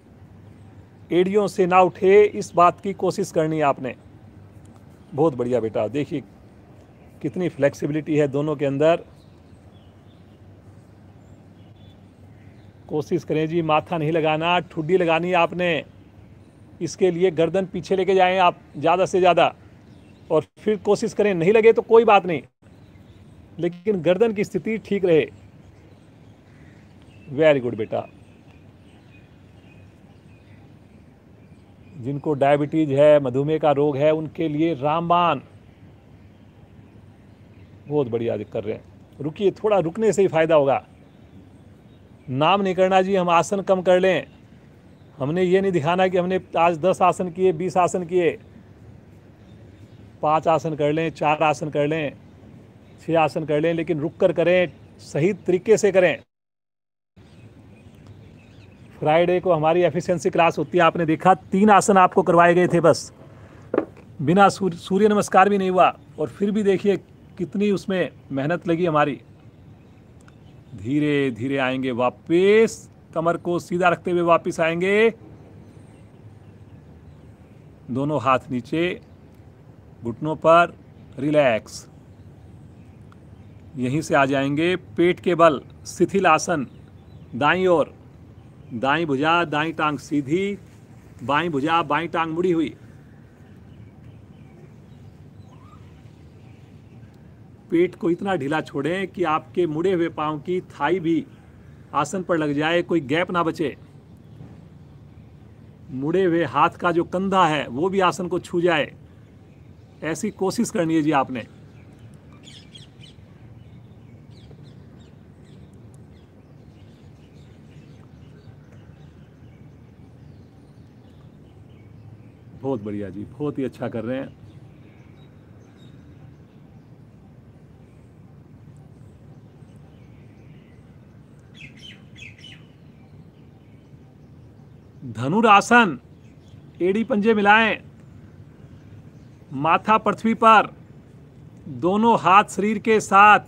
एड़ियों से ना उठे, इस बात की कोशिश करनी है आपने। बहुत बढ़िया बेटा, देखिए कितनी फ्लेक्सिबिलिटी है दोनों के अंदर। कोशिश करें जी, माथा नहीं लगाना, ठुड्डी लगानी है आपने। इसके लिए गर्दन पीछे लेके जाएं आप ज़्यादा से ज़्यादा, और फिर कोशिश करें। नहीं लगे तो कोई बात नहीं, लेकिन गर्दन की स्थिति ठीक रहे। वेरी गुड बेटा। जिनको डायबिटीज है, मधुमेह का रोग है, उनके लिए रामबाण बहुत बढ़िया कर रहे हैं। रुकिए, थोड़ा रुकने से ही फायदा होगा। नाम नहीं करना जी, हम आसन कम कर लें। हमने ये नहीं दिखाना कि हमने आज 10 आसन किए, 20 आसन किए। 5 आसन कर लें, 4 आसन कर लें, 6 आसन कर लें, लेकिन रुक कर करें, सही तरीके से करें। फ्राइडे को हमारी एफिशिएंसी क्लास होती है, आपने देखा 3 आसन आपको करवाए गए थे बस, बिना सूर्य नमस्कार भी नहीं हुआ, और फिर भी देखिए कितनी उसमें मेहनत लगी हमारी। धीरे धीरे आएंगे वापस, कमर को सीधा रखते हुए वापस आएंगे। दोनों हाथ नीचे, घुटनों पर, रिलैक्स। यहीं से आ जाएंगे पेट के बल, शिथिल आसन। दाईं ओर, दाईं भुजा, दाईं टांग सीधी, बाईं भुजा, बाईं टांग मुड़ी हुई। पेट को इतना ढीला छोड़ें कि आपके मुड़े हुए पांव की थाई भी आसन पर लग जाए, कोई गैप ना बचे। मुड़े हुए हाथ का जो कंधा है वो भी आसन को छू जाए, ऐसी कोशिश करनी है जी आपने। बहुत बढ़िया जी, बहुत ही अच्छा कर रहे हैं। धनुरासन, एड़ी पंजे मिलाएं, माथा पृथ्वी पर, दोनों हाथ शरीर के साथ,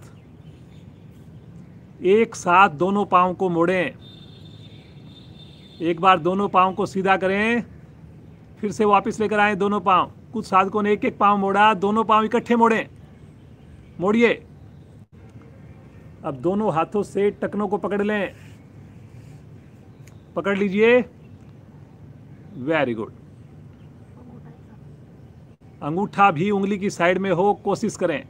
एक साथ दोनों पांव को मोड़ें। एक बार दोनों पांव को सीधा करें, फिर से वापस लेकर आए दोनों पांव। कुछ साधकों ने एक एक पांव मोड़ा, दोनों पांव इकट्ठे मोड़ें। मोड़िए। अब दोनों हाथों से टखनों को पकड़ लें, पकड़ लीजिए। Very good. अंगूठा भी उंगली की साइड में हो, कोशिश करें।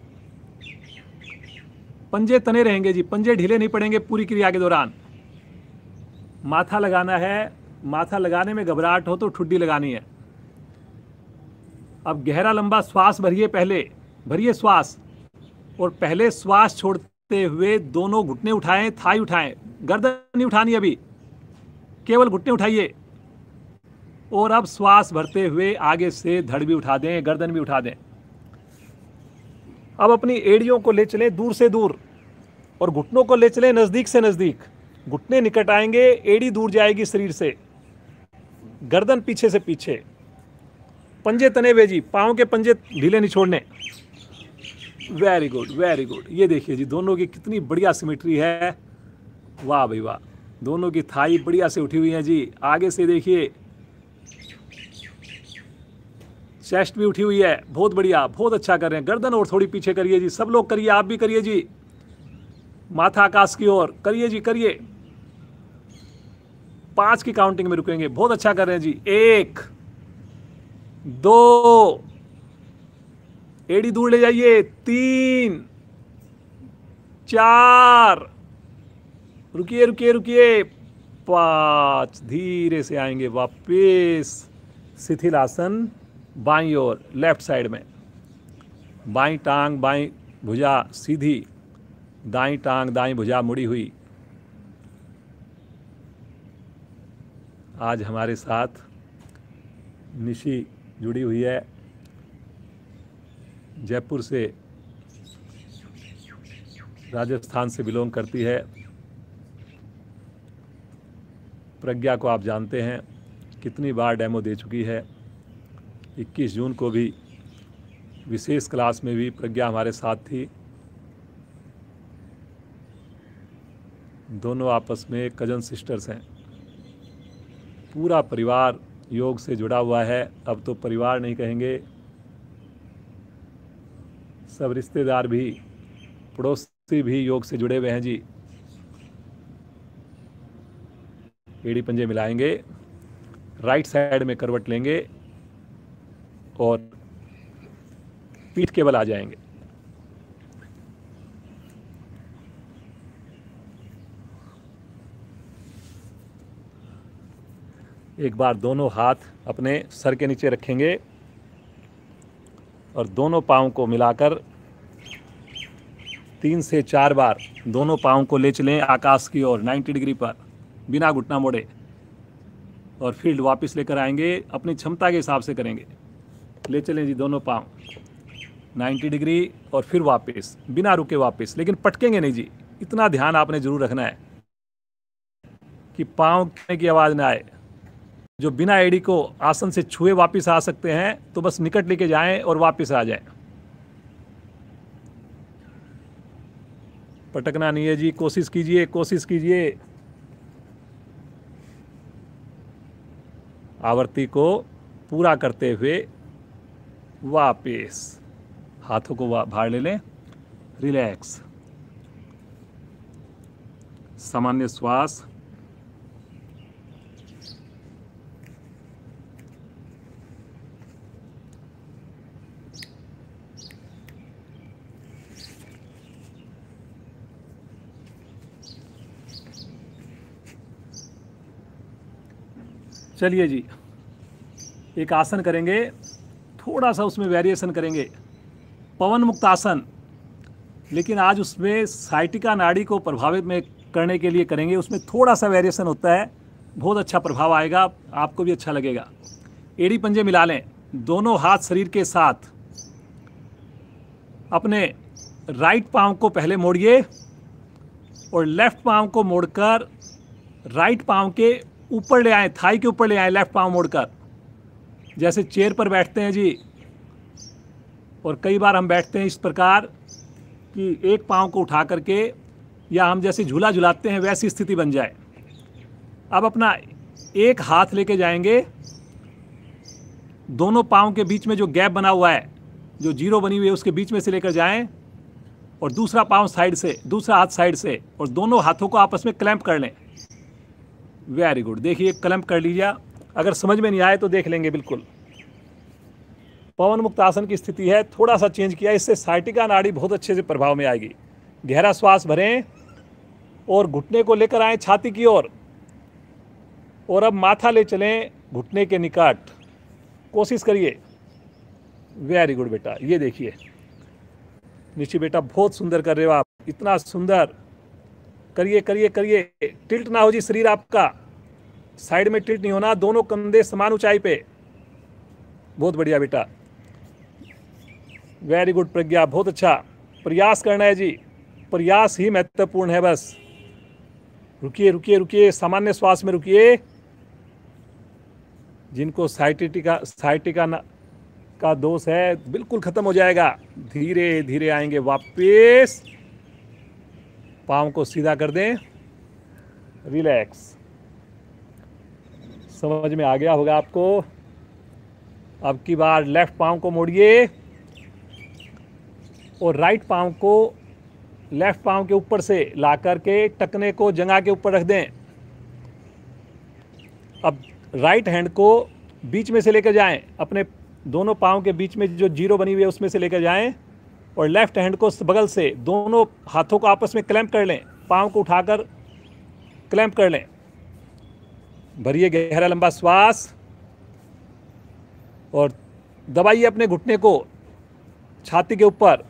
पंजे तने रहेंगे जी, पंजे ढीले नहीं पड़ेंगे पूरी क्रिया के दौरान। माथा लगाना है, माथा लगाने में घबराहट हो तो ठुड्डी लगानी है। अब गहरा लंबा श्वास भरिए, पहले भरिए श्वास, और पहले श्वास छोड़ते हुए दोनों घुटने उठाएं, थाई उठाएं, गर्दन नहीं उठानी अभी, केवल घुटने उठाइए। और अब श्वास भरते हुए आगे से धड़ भी उठा दें, गर्दन भी उठा दें। अब अपनी एड़ियों को ले चलें दूर से दूर, और घुटनों को ले चलें नजदीक से नजदीक। घुटने निकट आएंगे, एड़ी दूर जाएगी शरीर से, गर्दन पीछे से पीछे। पंजे तने हुए जी, पाँव के पंजे ढीले नहीं छोड़ने। Very good, very good. ये देखिए जी, दोनों की कितनी बढ़िया सिमेट्री है। वाह भाई वाह, दोनों की थाई बढ़िया से उठी हुई है जी। आगे से देखिए, चेस्ट भी उठी हुई है, बहुत बढ़िया, बहुत अच्छा कर रहे हैं। गर्दन और थोड़ी पीछे करिए जी, सब लोग करिए, आप भी करिए जी। माथा आकाश की ओर करिए जी, करिए। 5 की काउंटिंग में रुकेंगे, बहुत अच्छा कर रहे हैं जी। 1 2, एड़ी दूर ले जाइए, 3 4, रुकिए रुकिए रुकिए, 5, धीरे से आएंगे वापिस। शिथिल आसन बाईं ओर, लेफ्ट साइड में। बाईं टांग बाईं भुजा सीधी, दाईं टांग दाईं भुजा मुड़ी हुई। आज हमारे साथ निशी जुड़ी हुई है, जयपुर से, राजस्थान से बिलोंग करती है। प्रज्ञा को आप जानते हैं, कितनी बार डेमो दे चुकी है। 21 जून को भी विशेष क्लास में भी प्रज्ञा हमारे साथ थी। दोनों आपस में कजन सिस्टर्स हैं। पूरा परिवार योग से जुड़ा हुआ है। अब तो परिवार नहीं कहेंगे, सब रिश्तेदार भी, पड़ोसी भी योग से जुड़े हुए हैं जी। एड़ी पंजे मिलाएंगे, राइट साइड में करवट लेंगे और पीठ के बल आ जाएंगे। एक बार दोनों हाथ अपने सर के नीचे रखेंगे और दोनों पाँव को मिलाकर 3 से 4 बार दोनों पाँव को ले चलें आकाश की ओर 90 डिग्री पर, बिना घुटना मोड़े, और फिर वापस लेकर आएंगे। अपनी क्षमता के हिसाब से करेंगे। ले चलें जी दोनों पाँव 90 डिग्री और फिर वापस, बिना रुके वापस, लेकिन पटकेंगे नहीं जी। इतना ध्यान आपने जरूर रखना है कि पाँव की आवाज़ ना आए। जो बिना एड़ी को आसन से छुए वापस आ सकते हैं तो बस निकट लेके जाएं और वापस आ जाएं। पटकना नहीं है जी, कोशिश कीजिए, कोशिश कीजिए। आवृत्ति को पूरा करते हुए वापस हाथों को बाहर ले लें, रिलैक्स, सामान्य श्वास। चलिए जी, एक आसन करेंगे, थोड़ा सा उसमें वेरिएशन करेंगे, पवन मुक्त आसन, लेकिन आज उसमें साइटिका नाड़ी को प्रभावित में करने के लिए करेंगे। उसमें थोड़ा सा वेरिएशन होता है, बहुत अच्छा प्रभाव आएगा, आपको भी अच्छा लगेगा। एड़ी पंजे मिला लें, दोनों हाथ शरीर के साथ, अपने राइट पाँव को पहले मोड़िए और लेफ्ट पाँव को मोड़कर राइट पाँव के ऊपर ले आए, थाई के ऊपर ले आए, लेफ्ट पाँव मोड़कर, जैसे चेयर पर बैठते हैं जी। और कई बार हम बैठते हैं इस प्रकार कि एक पाँव को उठा करके, या हम जैसे झूला झुलाते हैं वैसी स्थिति बन जाए। अब अपना एक हाथ लेके जाएंगे, दोनों पाँव के बीच में जो गैप बना हुआ है, जो जीरो बनी हुई है, उसके बीच में से लेकर जाएं, और दूसरा पाँव साइड से, दूसरा हाथ साइड से, और दोनों हाथों को आपस में क्लैंप कर लें। वेरी गुड, देखिए क्लैंप कर लीजिए। अगर समझ में नहीं आए तो देख लेंगे। बिल्कुल पवन मुक्त आसन की स्थिति है, थोड़ा सा चेंज किया, इससे साइटिका नाड़ी बहुत अच्छे से प्रभाव में आएगी। गहरा श्वास भरें और घुटने को लेकर आएं छाती की ओर, और अब माथा ले चलें घुटने के निकट, कोशिश करिए। वेरी गुड बेटा, ये देखिए निशी बेटा, बहुत सुंदर कर रहे हो आप, इतना सुंदर, करिए करिए करिए। टिल्ट ना हो जी शरीर आपका, साइड में टिल्ट नहीं होना, दोनों कंधे समान ऊंचाई पे। बहुत बढ़िया बेटा, वेरी गुड प्रज्ञा, बहुत अच्छा। प्रयास करना है जी, प्रयास ही महत्वपूर्ण है। बस रुकिए रुकिए रुकिए, सामान्य श्वास में रुकिए। जिनको साइटिका का दोष है बिल्कुल खत्म हो जाएगा। धीरे धीरे आएंगे वापस, पाँव को सीधा कर दें, रिलैक्स। समझ में आ गया होगा आपको। अब की बार लेफ्ट पाँव को मोड़िए और राइट पाँव को लेफ्ट पाँव के ऊपर से ला करके टकने को जंघा के ऊपर रख दें। अब राइट हैंड को बीच में से लेकर जाएं, अपने दोनों पाँव के बीच में जो जीरो बनी हुई है उसमें से लेकर जाएं, और लेफ्ट हैंड को बगल से दोनों हाथों को आपस में क्लैंप कर लें, पाँव को उठाकर क्लैंप कर लें। भरिए गहरा लंबा श्वास और दबाइए अपने घुटने को छाती के ऊपर,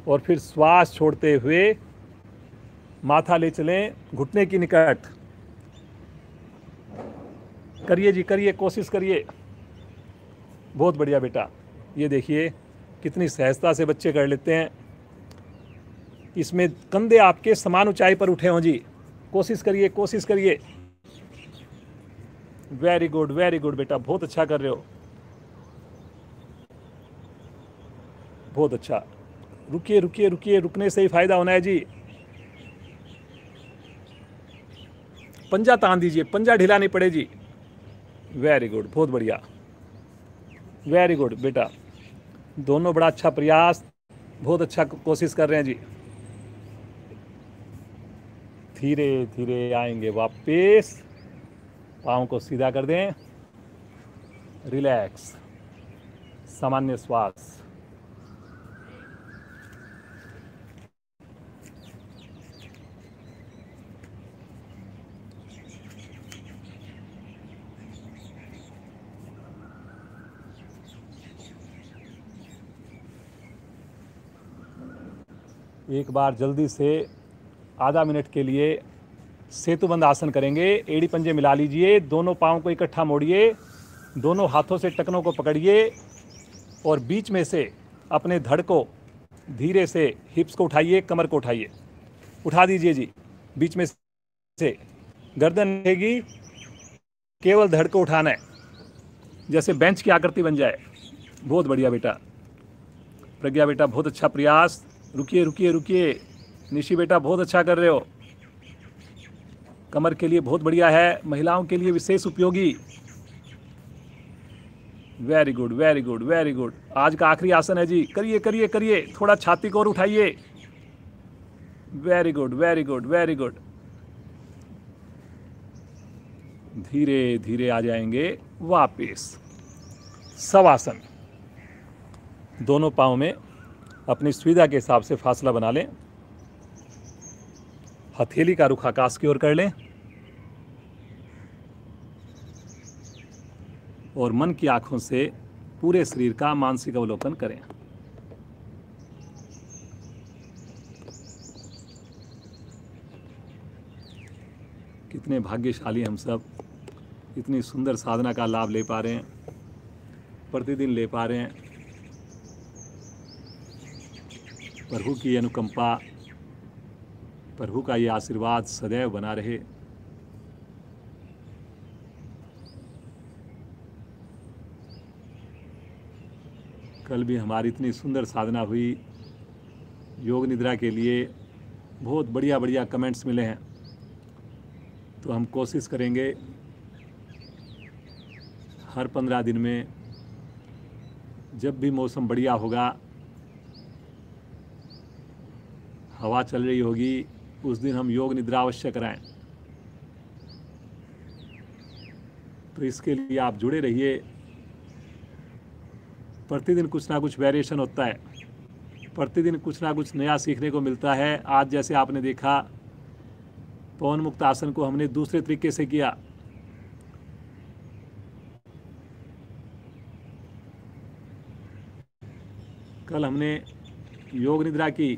और फिर श्वास छोड़ते हुए माथा ले चलें घुटने की निकट। करिए जी, करिए, कोशिश करिए। बहुत बढ़िया बेटा, ये देखिए कितनी सहजता से बच्चे कर लेते हैं। इसमें कंधे आपके समान ऊंचाई पर उठे हों जी, कोशिश करिए कोशिश करिए। वेरी गुड बेटा, बहुत अच्छा कर रहे हो, बहुत अच्छा। रुकिए रुकिए रुकिए, रुकने से ही फायदा होना है जी। पंजा तान दीजिए, पंजा ढीला नहीं पड़े जी। वेरी गुड, बहुत बढ़िया, वेरी गुड बेटा, दोनों बड़ा अच्छा प्रयास, बहुत अच्छा कोशिश कर रहे हैं जी। धीरे धीरे आएंगे वापस, पाँव को सीधा कर दें, रिलैक्स, सामान्य श्वास। एक बार जल्दी से आधा मिनट के लिए सेतुबंद आसन करेंगे। एड़ी पंजे मिला लीजिए, दोनों पाँव को इकट्ठा मोड़िए, दोनों हाथों से टखनों को पकड़िए, और बीच में से अपने धड़ को धीरे से, हिप्स को उठाइए, कमर को उठाइए, उठा दीजिए जी। बीच में से गर्दन रहेगी, केवल धड़ को उठाना है, जैसे बेंच की आकृति बन जाए। बहुत बढ़िया बेटा, प्रज्ञा बेटा, बहुत अच्छा प्रयास। रुकिए रुकिए रुकिए, निशी बेटा, बहुत अच्छा कर रहे हो, कमर के लिए बहुत बढ़िया है, महिलाओं के लिए विशेष उपयोगी। Very good very good very good. आज का आखिरी आसन है जी, करिए करिए करिए, थोड़ा छाती को और उठाइए। Very good very good very good. धीरे धीरे आ जाएंगे वापिस शवासन। दोनों पाँव में अपनी सुविधा के हिसाब से फासला बना लें, हथेली का रुख आकाश की ओर कर लें, और मन की आँखों से पूरे शरीर का मानसिक अवलोकन करें। कितने भाग्यशाली हम सब, इतनी सुंदर साधना का लाभ ले पा रहे हैं, प्रतिदिन ले पा रहे हैं। प्रभु की अनुकंपा, प्रभु का ये आशीर्वाद सदैव बना रहे। कल भी हमारी इतनी सुंदर साधना हुई, योग निद्रा के लिए बहुत बढ़िया बढ़िया कमेंट्स मिले हैं। तो हम कोशिश करेंगे हर 15 दिन में, जब भी मौसम बढ़िया होगा, हवा चल रही होगी, उस दिन हम योग निद्रा अवश्य कराएं। तो इसके लिए आप जुड़े रहिए। प्रतिदिन कुछ ना कुछ वेरिएशन होता है, प्रतिदिन कुछ ना कुछ नया सीखने को मिलता है। आज जैसे आपने देखा, पवन मुक्त आसन को हमने दूसरे तरीके से किया। कल हमने योग निद्रा की,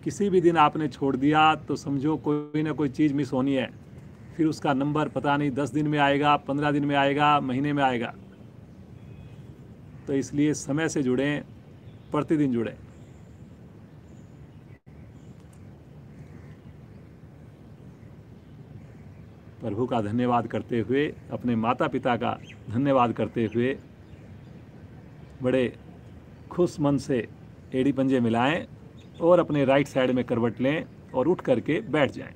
किसी भी दिन आपने छोड़ दिया तो समझो कोई ना कोई चीज़ मिस होनी है। फिर उसका नंबर पता नहीं 10 दिन में आएगा, 15 दिन में आएगा, महीने में आएगा। तो इसलिए समय से जुड़ें, प्रतिदिन जुड़ें। प्रभु का धन्यवाद करते हुए, अपने माता पिता का धन्यवाद करते हुए, बड़े खुश मन से एड़ी पंजे मिलाएं और अपने राइट साइड में करवट लें और उठ करके बैठ जाएं।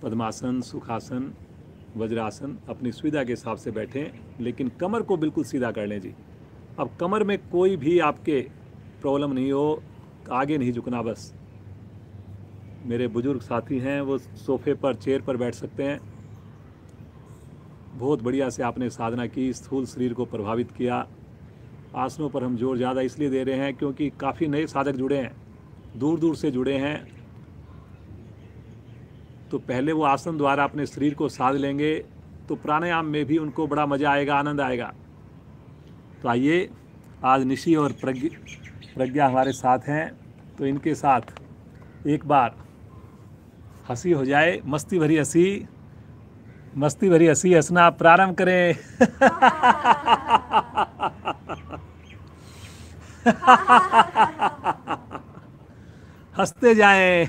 पद्मासन, सुखासन, वज्रासन अपनी सुविधा के हिसाब से बैठें, लेकिन कमर को बिल्कुल सीधा कर लें जी। अब कमर में कोई भी आपके प्रॉब्लम नहीं हो, आगे नहीं झुकना बस। मेरे बुजुर्ग साथी हैं, वो सोफे पर, चेयर पर बैठ सकते हैं। बहुत बढ़िया से आपने साधना की, स्थूल शरीर को प्रभावित किया। आसनों पर हम जोर ज़्यादा इसलिए दे रहे हैं क्योंकि काफ़ी नए साधक जुड़े हैं, दूर दूर से जुड़े हैं। तो पहले वो आसन द्वारा अपने शरीर को साध लेंगे तो प्राणायाम में भी उनको बड़ा मज़ा आएगा, आनंद आएगा। तो आइए, आज निशी और प्रज्ञा हमारे साथ हैं, तो इनके साथ एक बार हंसी हो जाए, मस्ती भरी हंसी, मस्ती भरी हंसी हंसना प्रारंभ करें। हंसते जाएं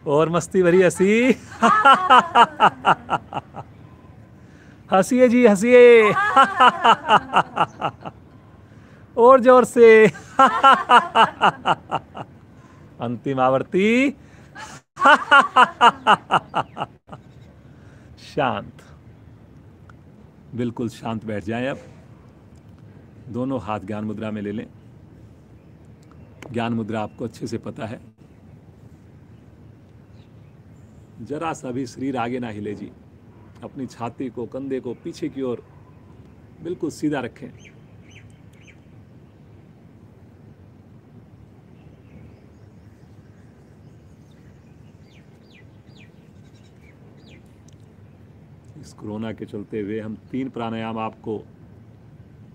और मस्ती भरी हंसी। हंसिए जी, हंसिए और जोर से। अंतिम आवर्ती। शांत, बिल्कुल शांत बैठ जाएं। अब दोनों हाथ ज्ञान मुद्रा में ले लें। ज्ञान मुद्रा आपको अच्छे से पता है। जरा सा भी शरीर आगे ना हिले जी। अपनी छाती को, कंधे को पीछे की ओर बिल्कुल सीधा रखें। इस कोरोना के चलते हुए हम 3 प्राणायाम आपको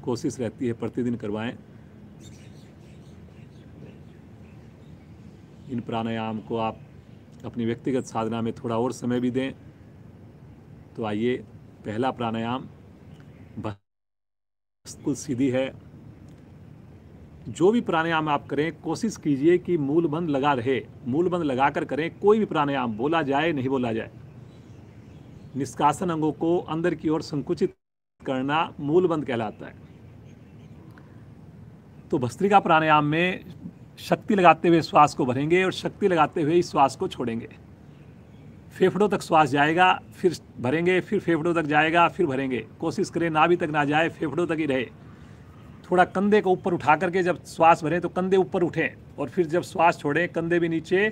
कोशिश रहती है प्रतिदिन करवाएं। इन प्राणायाम को आप अपनी व्यक्तिगत साधना में थोड़ा और समय भी दें। तो आइए, पहला प्राणायाम बिल्कुल सीधी है। जो भी प्राणायाम आप करें, कोशिश कीजिए कि मूल बंध लगा रहे, मूल बंध लगाकर करें। कोई भी प्राणायाम बोला जाए, नहीं बोला जाए। निष्कासन अंगों को अंदर की ओर संकुचित करना मूल बंध कहलाता है। तो भस्त्रिका प्राणायाम में शक्ति लगाते हुए श्वास को भरेंगे और शक्ति लगाते हुए ही श्वास को छोड़ेंगे। फेफड़ों तक श्वास जाएगा, फिर भरेंगे, फिर फेफड़ों तक जाएगा, फिर भरेंगे। कोशिश करें नाभि तक ना जाए, फेफड़ों तक ही रहे। थोड़ा कंधे को ऊपर उठा करके जब श्वास भरें तो कंधे ऊपर उठें, और फिर जब श्वास छोड़ें कंधे भी नीचे,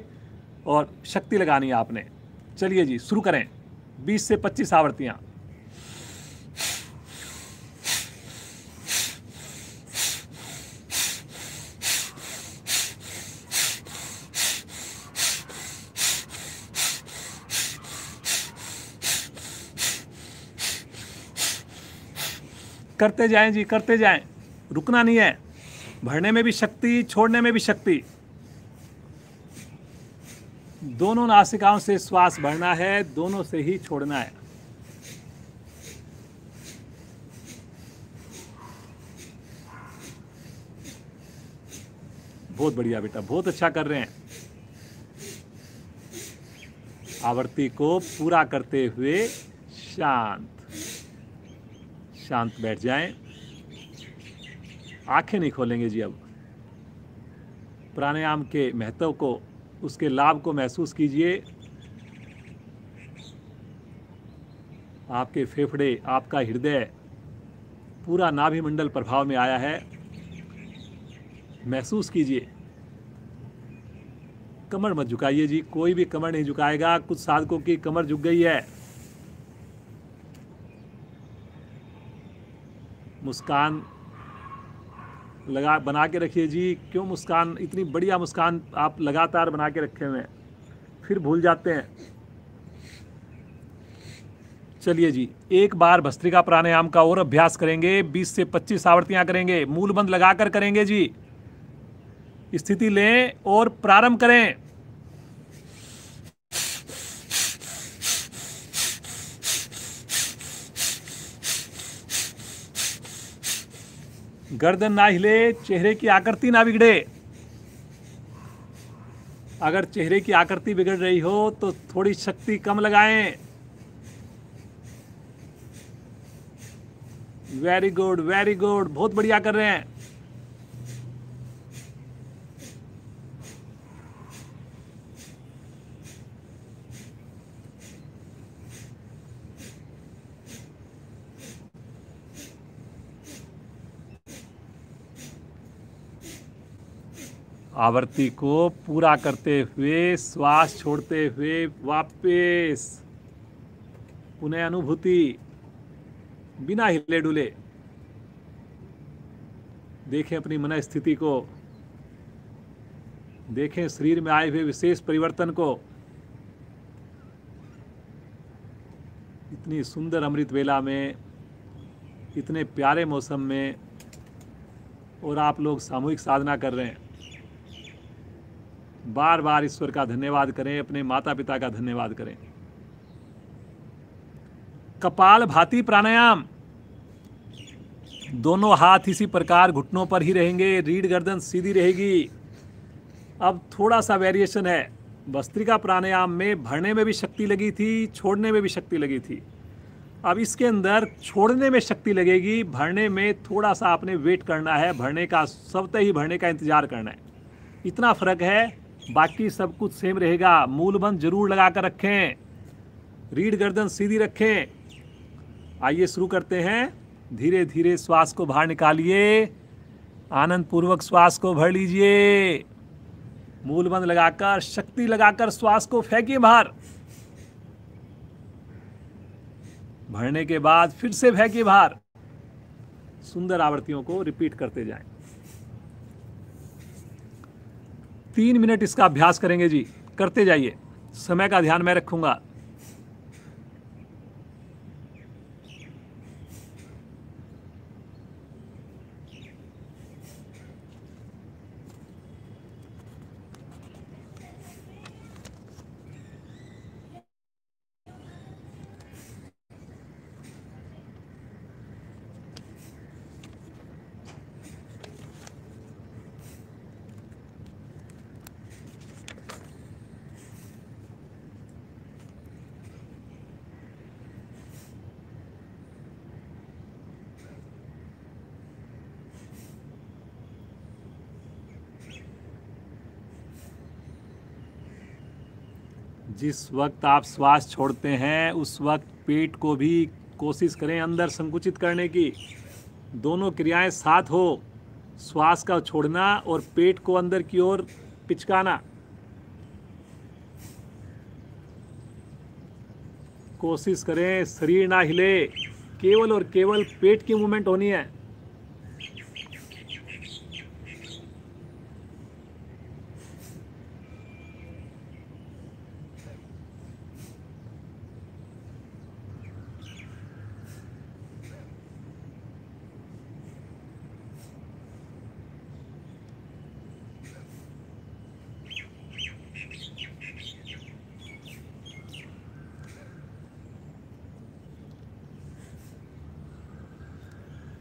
और शक्ति लगानी है आपने। चलिए जी, शुरू करें। 20 से 25 आवृत्तियाँ। करते जाएं जी, करते जाएं, रुकना नहीं है। भरने में भी शक्ति, छोड़ने में भी शक्ति। दोनों नासिकाओं से श्वास भरना है, दोनों से ही छोड़ना है। बहुत बढ़िया बेटा, बहुत अच्छा कर रहे हैं। आवृत्ति को पूरा करते हुए शांत शांत बैठ जाएं। आंखें नहीं खोलेंगे जी। अब प्राणायाम के महत्व को, उसके लाभ को महसूस कीजिए। आपके फेफड़े, आपका हृदय, पूरा नाभि मंडल प्रभाव में आया है। महसूस कीजिए। कमर मत झुकाइए जी, कोई भी कमर नहीं झुकाएगा। कुछ साधकों की कमर झुक गई है। मुस्कान लगा बना के रखिए जी। क्यों मुस्कान, इतनी बढ़िया मुस्कान आप लगातार बना के रखे हुए हैं, फिर भूल जाते हैं। चलिए जी, एक बार भस्त्रिका प्राणायाम का और अभ्यास करेंगे। 20 से 25 आवृत्तियां करेंगे। मूल बंद लगाकर करेंगे जी। स्थिति लें और प्रारंभ करें। गर्दन ना हिले, चेहरे की आकृति ना बिगड़े। अगर चेहरे की आकृति बिगड़ रही हो तो थोड़ी शक्ति कम लगाएं। वेरी गुड, वेरी गुड, बहुत बढ़िया कर रहे हैं। आवृत्ति को पूरा करते हुए, श्वास छोड़ते हुए वापस पुनः अनुभूति, बिना हिले डुले। देखें अपनी मन स्थिति को, देखें शरीर में आए हुए विशेष परिवर्तन को। इतनी सुंदर अमृत वेला में, इतने प्यारे मौसम में, और आप लोग सामूहिक साधना कर रहे हैं। बार बार ईश्वर का धन्यवाद करें, अपने माता पिता का धन्यवाद करें। कपाल भाती प्राणायाम। दोनों हाथ इसी प्रकार घुटनों पर ही रहेंगे, रीढ़ गर्दन सीधी रहेगी। अब थोड़ा सा वेरिएशन है। भस्त्रिका प्राणायाम में भरने में भी शक्ति लगी थी, छोड़ने में भी शक्ति लगी थी। अब इसके अंदर छोड़ने में शक्ति लगेगी, भरने में थोड़ा सा आपने वेट करना है। भरने का, स्वतः ही भरने का इंतजार करना है। इतना फर्क है, बाकी सब कुछ सेम रहेगा। मूल बंद जरूर लगा कर रखें, रीढ़ गर्दन सीधी रखें। आइए शुरू करते हैं। धीरे धीरे श्वास को बाहर निकालिए, आनंद पूर्वक श्वास को भर लीजिए। मूल बंद लगाकर, शक्ति लगाकर श्वास को फेंकिए बाहर। भरने के बाद फिर से फेंकिए बाहर। सुंदर आवृत्तियों को रिपीट करते जाएं। 3 मिनट इसका अभ्यास करेंगे जी, करते जाइए। समय का ध्यान मैं रखूंगा। जिस वक्त आप श्वास छोड़ते हैं उस वक्त पेट को भी कोशिश करें अंदर संकुचित करने की। दोनों क्रियाएं साथ हो, श्वास का छोड़ना और पेट को अंदर की ओर पिचकाना। कोशिश करें शरीर ना हिले, केवल और केवल पेट की मूवमेंट होनी है।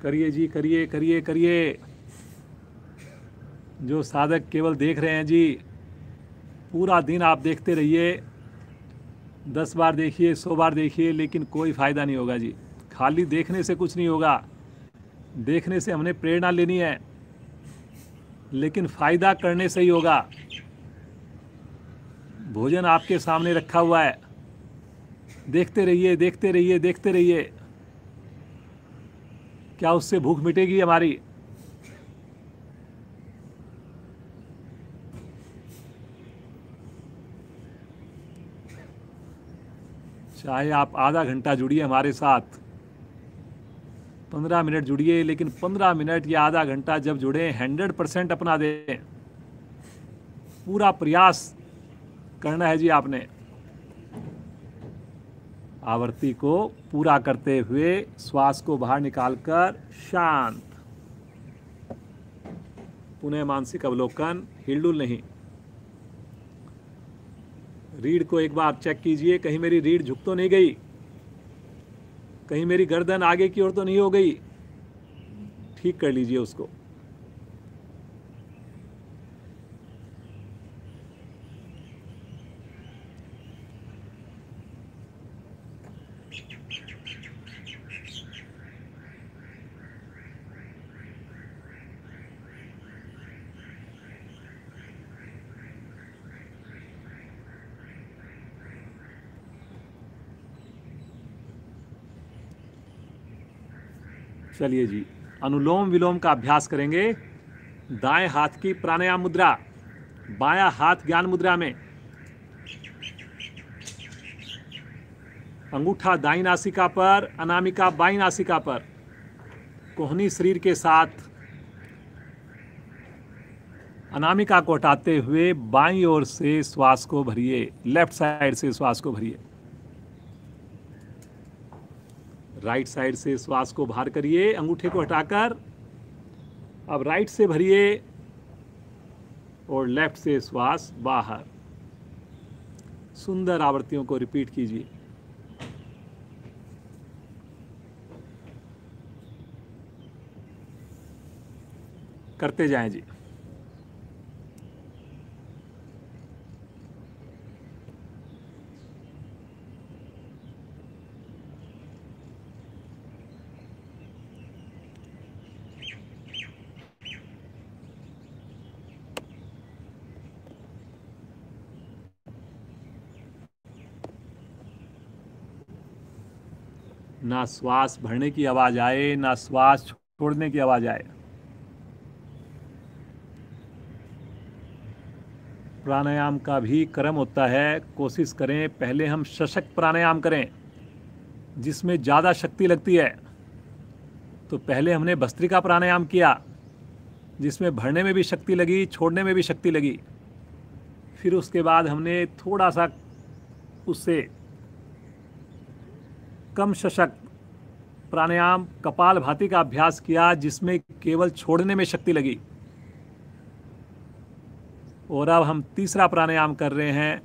करिए जी, करिए करिए करिए। जो साधक केवल देख रहे हैं जी, पूरा दिन आप देखते रहिए, 10 बार देखिए, 100 बार देखिए, लेकिन कोई फ़ायदा नहीं होगा जी। खाली देखने से कुछ नहीं होगा। देखने से हमने प्रेरणा लेनी है, लेकिन फ़ायदा करने से ही होगा। भोजन आपके सामने रखा हुआ है, देखते रहिए देखते रहिए देखते रहिए। क्या उससे भूख मिटेगी हमारी? चाहे आप आधा घंटा जुड़िए हमारे साथ, 15 मिनट जुड़िए, लेकिन 15 मिनट या आधा घंटा जब जुड़े 100% अपना दें। पूरा प्रयास करना है जी आपने। आवृत्ति को पूरा करते हुए श्वास को बाहर निकालकर शांत। पुनः मानसिक अवलोकन, हिलडुल नहीं। रीढ़ को एक बार चेक कीजिए, कहीं मेरी रीढ़ झुक तो नहीं गई, कहीं मेरी गर्दन आगे की ओर तो नहीं हो गई। ठीक कर लीजिए उसको। चलिए जी, अनुलोम विलोम का अभ्यास करेंगे। दाएं हाथ की प्राणायाम मुद्रा, बायां हाथ ज्ञान मुद्रा में, अंगूठा दाईं नासिका पर, अनामिका बाईं नासिका पर, कोहनी शरीर के साथ अनामिका को हटाते हुए बाईं ओर से श्वास को भरिए, लेफ्ट साइड से श्वास को भरिए। राइट साइड से श्वास को बाहर करिए, अंगूठे को हटाकर। अब राइट से भरिए और लेफ्ट से श्वास बाहर। सुंदर आवृत्तियों को रिपीट कीजिए। करते जाएं जी। ना श्वास भरने की आवाज आए, ना श्वास छोड़ने की आवाज आए। प्राणायाम का भी क्रम होता है। कोशिश करें पहले हम सशक्त प्राणायाम करें, जिसमें ज़्यादा शक्ति लगती है। तो पहले हमने भस्त्रिका प्राणायाम किया, जिसमें भरने में भी शक्ति लगी, छोड़ने में भी शक्ति लगी। फिर उसके बाद हमने थोड़ा सा उससे कम सशक्त प्राणायाम कपालभाति का अभ्यास किया, जिसमें केवल छोड़ने में शक्ति लगी। और अब हम तीसरा प्राणायाम कर रहे हैं,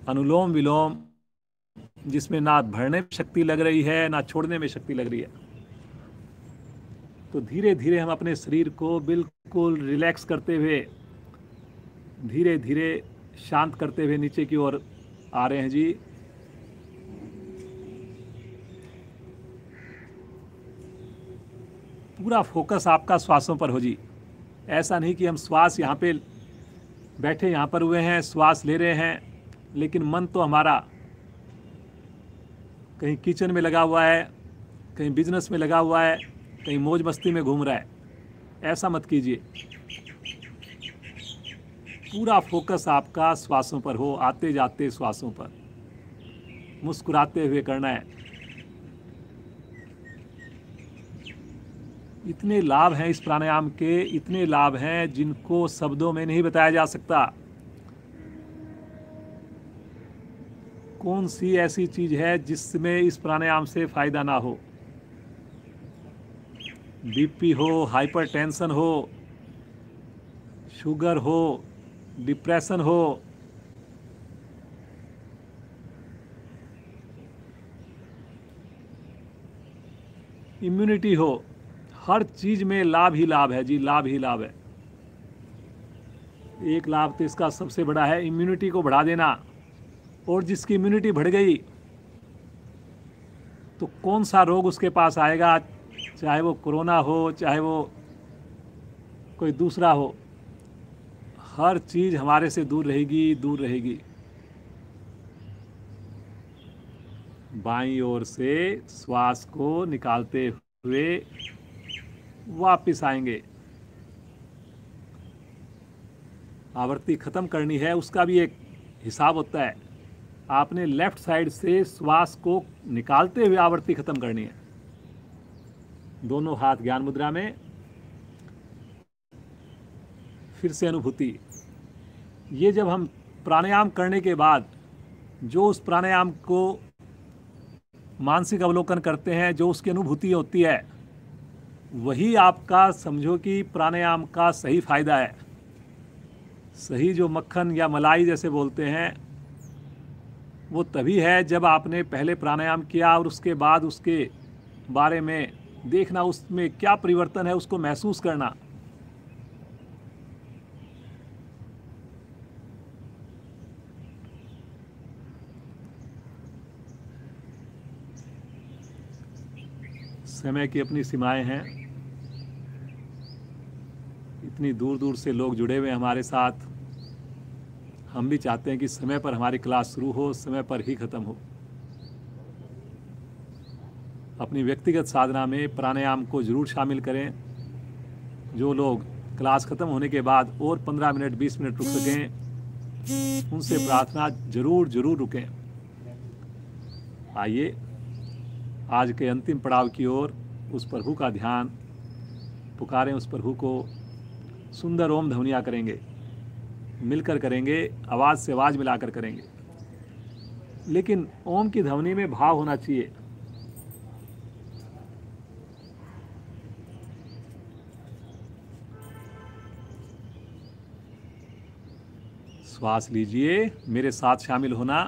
अनुलोम विलोम, जिसमें ना भरने में शक्ति लग रही है, ना छोड़ने में शक्ति लग रही है। तो धीरे धीरे हम अपने शरीर को बिल्कुल रिलैक्स करते हुए, धीरे धीरे शांत करते हुए नीचे की ओर आ रहे हैं जी। पूरा फोकस आपका श्वासों पर हो जी। ऐसा नहीं कि हम श्वास यहाँ पे बैठे यहाँ पर हुए हैं, श्वास ले रहे हैं, लेकिन मन तो हमारा कहीं किचन में लगा हुआ है, कहीं बिजनेस में लगा हुआ है, कहीं मौज मस्ती में घूम रहा है। ऐसा मत कीजिए। पूरा फोकस आपका श्वासों पर हो, आते जाते श्वासों पर, मुस्कुराते हुए करना है। इतने लाभ हैं इस प्राणायाम के, इतने लाभ हैं जिनको शब्दों में नहीं बताया जा सकता। कौन सी ऐसी चीज है जिसमें इस प्राणायाम से फायदा ना हो? बीपी हो, हाइपरटेंशन हो, शुगर हो, डिप्रेशन हो, इम्यूनिटी हो, हर चीज़ में लाभ ही लाभ है जी, लाभ ही लाभ है। एक लाभ तो इसका सबसे बड़ा है इम्यूनिटी को बढ़ा देना। और जिसकी इम्यूनिटी बढ़ गई तो कौन सा रोग उसके पास आएगा, चाहे वो कोरोना हो, चाहे वो कोई दूसरा हो, हर चीज़ हमारे से दूर रहेगी, दूर रहेगी। बाईं ओर से श्वास को निकालते हुए वापिस आएंगे। आवृत्ति ख़त्म करनी है, उसका भी एक हिसाब होता है। आपने लेफ्ट साइड से श्वास को निकालते हुए आवृत्ति ख़त्म करनी है। दोनों हाथ ज्ञान मुद्रा में, फिर से अनुभूति। ये जब हम प्राणायाम करने के बाद जो उस प्राणायाम को मानसिक अवलोकन करते हैं, जो उसकी अनुभूति होती है, वही आपका समझो कि प्राणायाम का सही फायदा है। सही जो मक्खन या मलाई जैसे बोलते हैं, वो तभी है जब आपने पहले प्राणायाम किया और उसके बाद उसके बारे में देखना, उसमें क्या परिवर्तन है उसको महसूस करना। समय की अपनी सीमाएं हैं। इतनी दूर दूर से लोग जुड़े हुए हैं हमारे साथ। हम भी चाहते हैं कि समय पर हमारी क्लास शुरू हो, समय पर ही ख़त्म हो। अपनी व्यक्तिगत साधना में प्राणायाम को ज़रूर शामिल करें। जो लोग क्लास ख़त्म होने के बाद और 15 मिनट 20 मिनट रुक सकें, उनसे प्रार्थना ज़रूर ज़रूर रुकें। आइए आज के अंतिम पड़ाव की ओर उस प्रभु का ध्यान पुकारें। उस प्रभु को सुंदर ओम ध्वनियाँ करेंगे, मिलकर करेंगे, आवाज़ से आवाज़ मिलाकर करेंगे। लेकिन ओम की ध्वनि में भाव होना चाहिए। श्वास लीजिए, मेरे साथ शामिल होना।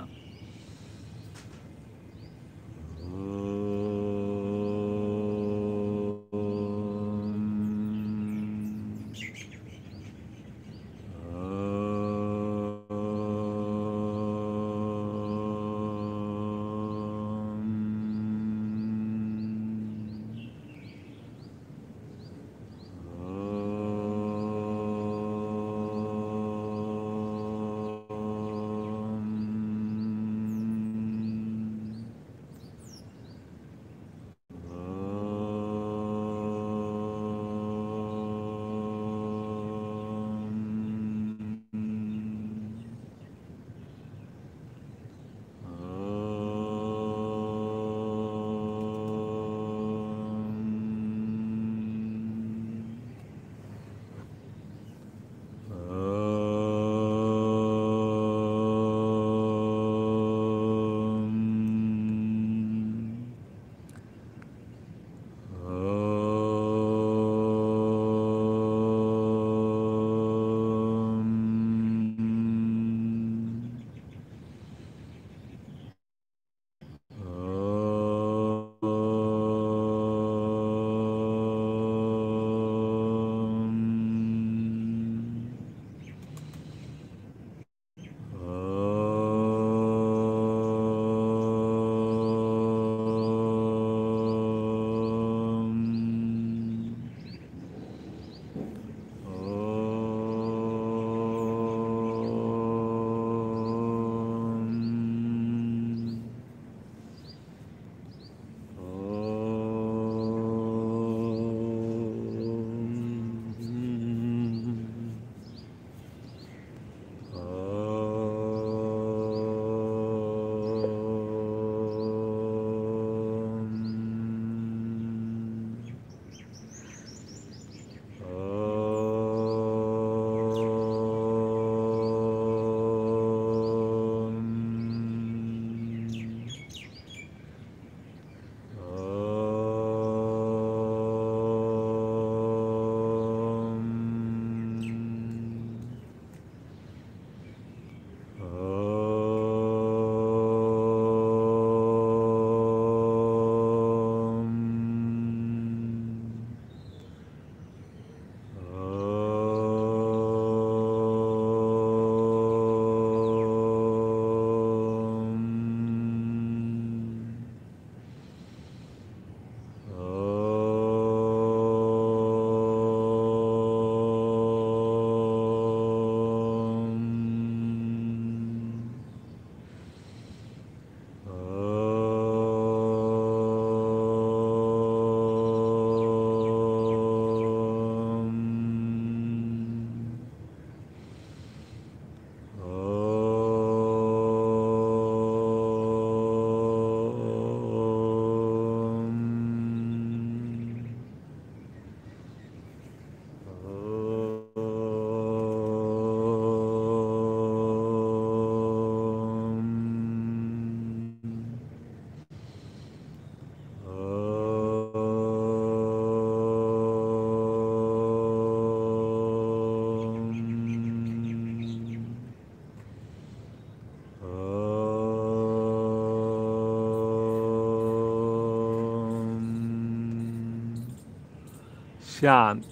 शांत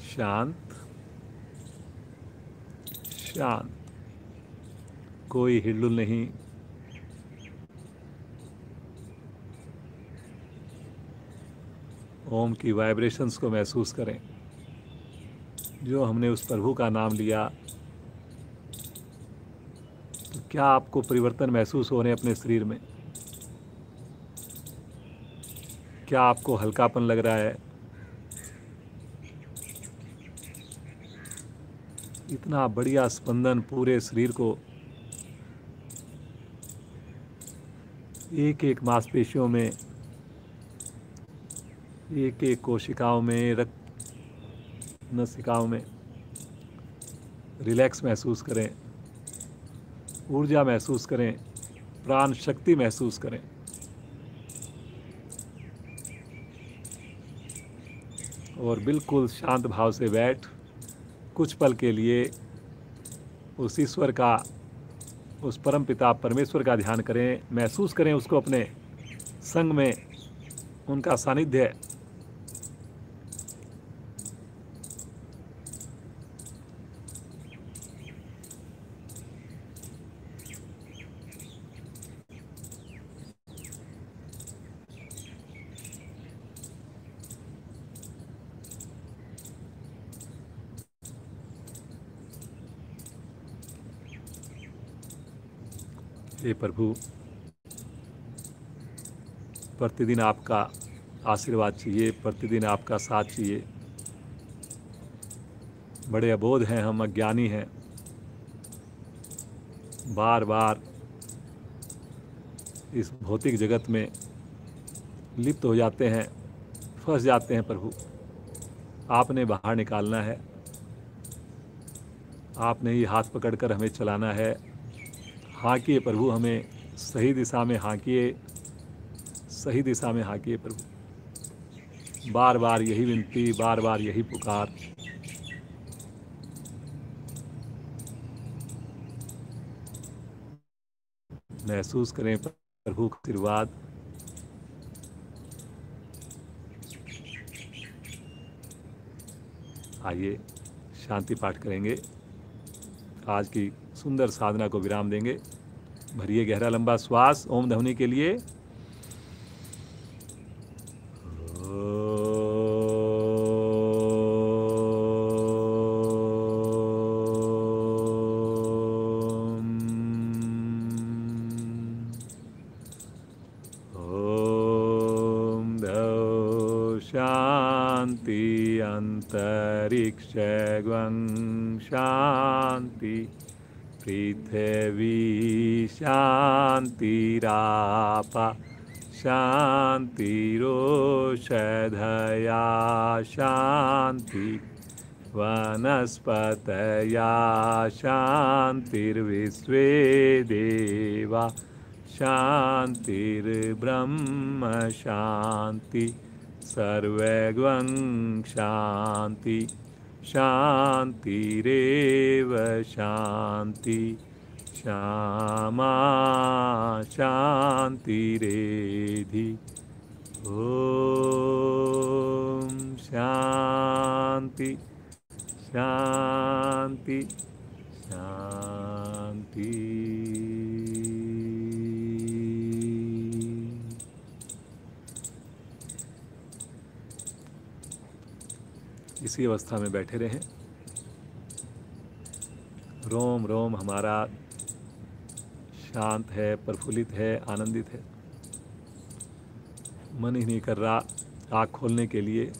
शांत शांत, कोई हिलडुल नहीं। ओम की वाइब्रेशंस को महसूस करें। जो हमने उस प्रभु का नाम लिया, तो क्या आपको परिवर्तन महसूस हो रहे हैं अपने शरीर में? क्या आपको हल्कापन लग रहा है? इतना बढ़िया स्पंदन पूरे शरीर को, एक एक मांसपेशियों में, एक एक कोशिकाओं में, रक्त नसिकाओं में रिलैक्स महसूस करें, ऊर्जा महसूस करें, प्राण शक्ति महसूस करें। और बिल्कुल शांत भाव से बैठ कुछ पल के लिए उस ईश्वर का, उस परम पिता परमेश्वर का ध्यान करें। महसूस करें उसको अपने संग में, उनका सानिध्य। हे प्रभु, प्रतिदिन आपका आशीर्वाद चाहिए, प्रतिदिन आपका साथ चाहिए। बड़े अबोध हैं हम, अज्ञानी हैं, बार बार इस भौतिक जगत में लिप्त हो जाते हैं, फंस जाते हैं। प्रभु, आपने बाहर निकालना है, आपने ही हाथ पकड़कर हमें चलाना है। हाँकिए प्रभु, हमें सही दिशा में हाँकिए, सही दिशा में हाँकिए प्रभु। बार बार यही विनती, बार बार यही पुकार। महसूस करें प्रभु का आशीर्वाद। आइए शांति पाठ करेंगे। आज की सुंदर साधना को विराम देंगे। भरिए गहरा लंबा श्वास ओम ध्वनि के लिए। ओम दौ शांति अंतरिक्षं शांति, पृथ्वी शांतिरापः शांतिरोषधया शांति, वनस्पतयः शांतिर्विश्वे देवा शांतिर्ब्रह्म शांति, सर्वगं शांति शांतिरेव शांति, श्यामा शांतिरेधि। ओम शांति शांति शांति। इसी अवस्था में बैठे रहें। रोम रोम हमारा शांत है, प्रफुल्लित है, आनंदित है। मन ही नहीं कर रहा आँख खोलने के लिए।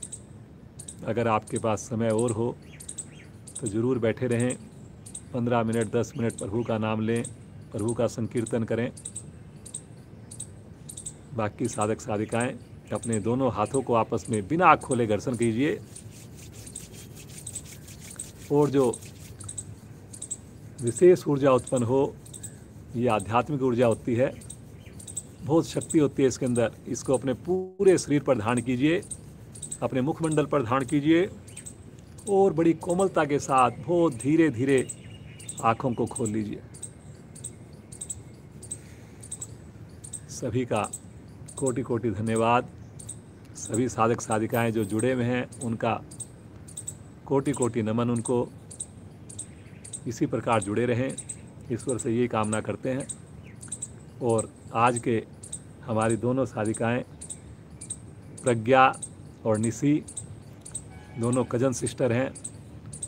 अगर आपके पास समय और हो तो ज़रूर बैठे रहें। 15 मिनट 10 मिनट प्रभु का नाम लें, प्रभु का संकीर्तन करें। बाकी साधक साधिकाएं अपने दोनों हाथों को आपस में बिना आँख खोले घर्षण कीजिए। और जो विशेष ऊर्जा उत्पन्न हो, ये आध्यात्मिक ऊर्जा होती है, बहुत शक्ति होती है इसके अंदर। इसको अपने पूरे शरीर पर धारण कीजिए, अपने मुखमंडल पर धारण कीजिए और बड़ी कोमलता के साथ बहुत धीरे धीरे आँखों को खोल लीजिए। सभी का कोटि कोटि धन्यवाद। सभी साधक साधिकाएं जो जुड़े हुए हैं उनका कोटि कोटि नमन, उनको इसी प्रकार जुड़े रहें, ईश्वर से यही कामना करते हैं। और आज के हमारी दोनों साधिकाएं प्रज्ञा और निशी दोनों कजन सिस्टर हैं।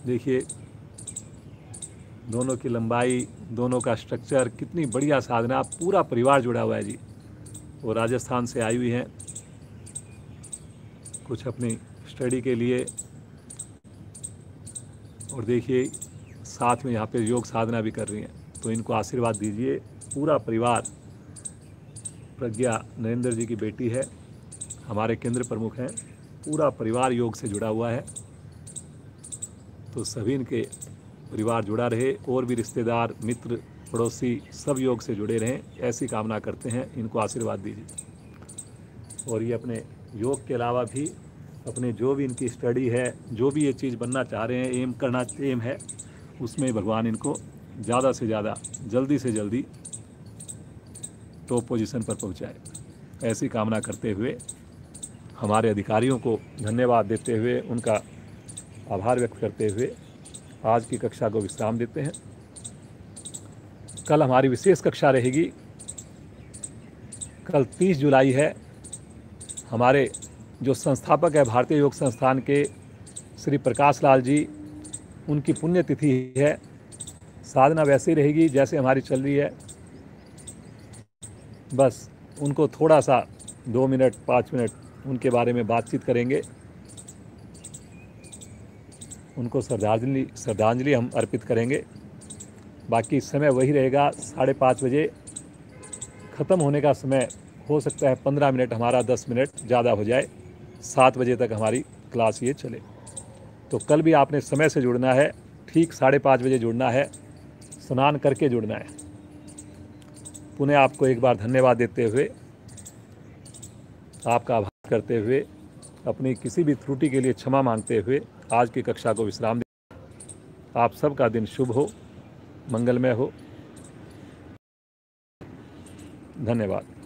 देखिए दोनों की लंबाई, दोनों का स्ट्रक्चर, कितनी बढ़िया साधना, पूरा परिवार जुड़ा हुआ है जी। वो राजस्थान से आई हुई हैं कुछ अपनी स्टडी के लिए, और देखिए साथ में यहाँ पे योग साधना भी कर रही हैं। तो इनको आशीर्वाद दीजिए। पूरा परिवार, प्रज्ञा नरेंद्र जी की बेटी है, हमारे केंद्र प्रमुख हैं, पूरा परिवार योग से जुड़ा हुआ है। तो सभी इनके परिवार जुड़ा रहे, और भी रिश्तेदार, मित्र, पड़ोसी सब योग से जुड़े रहें, ऐसी कामना करते हैं। इनको आशीर्वाद दीजिए। और ये अपने योग के अलावा भी अपने जो भी इनकी स्टडी है, जो भी ये चीज़ बनना चाह रहे हैं, एम है, उसमें भगवान इनको ज़्यादा से ज़्यादा, जल्दी से जल्दी टॉप पोजीशन पर पहुंचाए, ऐसी कामना करते हुए हमारे अधिकारियों को धन्यवाद देते हुए, उनका आभार व्यक्त करते हुए आज की कक्षा को विश्राम देते हैं। कल हमारी विशेष कक्षा रहेगी। कल 30 जुलाई है। हमारे जो संस्थापक है भारतीय योग संस्थान के, श्री प्रकाश लाल जी, उनकी पुण्यतिथि है। साधना वैसे ही रहेगी जैसे हमारी चल रही है, बस उनको थोड़ा सा 2 मिनट 5 मिनट उनके बारे में बातचीत करेंगे, उनको श्रद्धांजलि हम अर्पित करेंगे। बाकी समय वही रहेगा, 5:30 बजे ख़त्म होने का समय हो सकता है 15 मिनट, हमारा 10 मिनट ज़्यादा हो जाए, 7 बजे तक हमारी क्लास ये चले। तो कल भी आपने समय से जुड़ना है, ठीक 5:30 बजे जुड़ना है, स्नान करके जुड़ना है। पुनः आपको एक बार धन्यवाद देते हुए, आपका आभार करते हुए, अपनी किसी भी त्रुटि के लिए क्षमा मांगते हुए आज की कक्षा को विश्राम दें। आप सबका दिन शुभ हो, मंगलमय हो। धन्यवाद।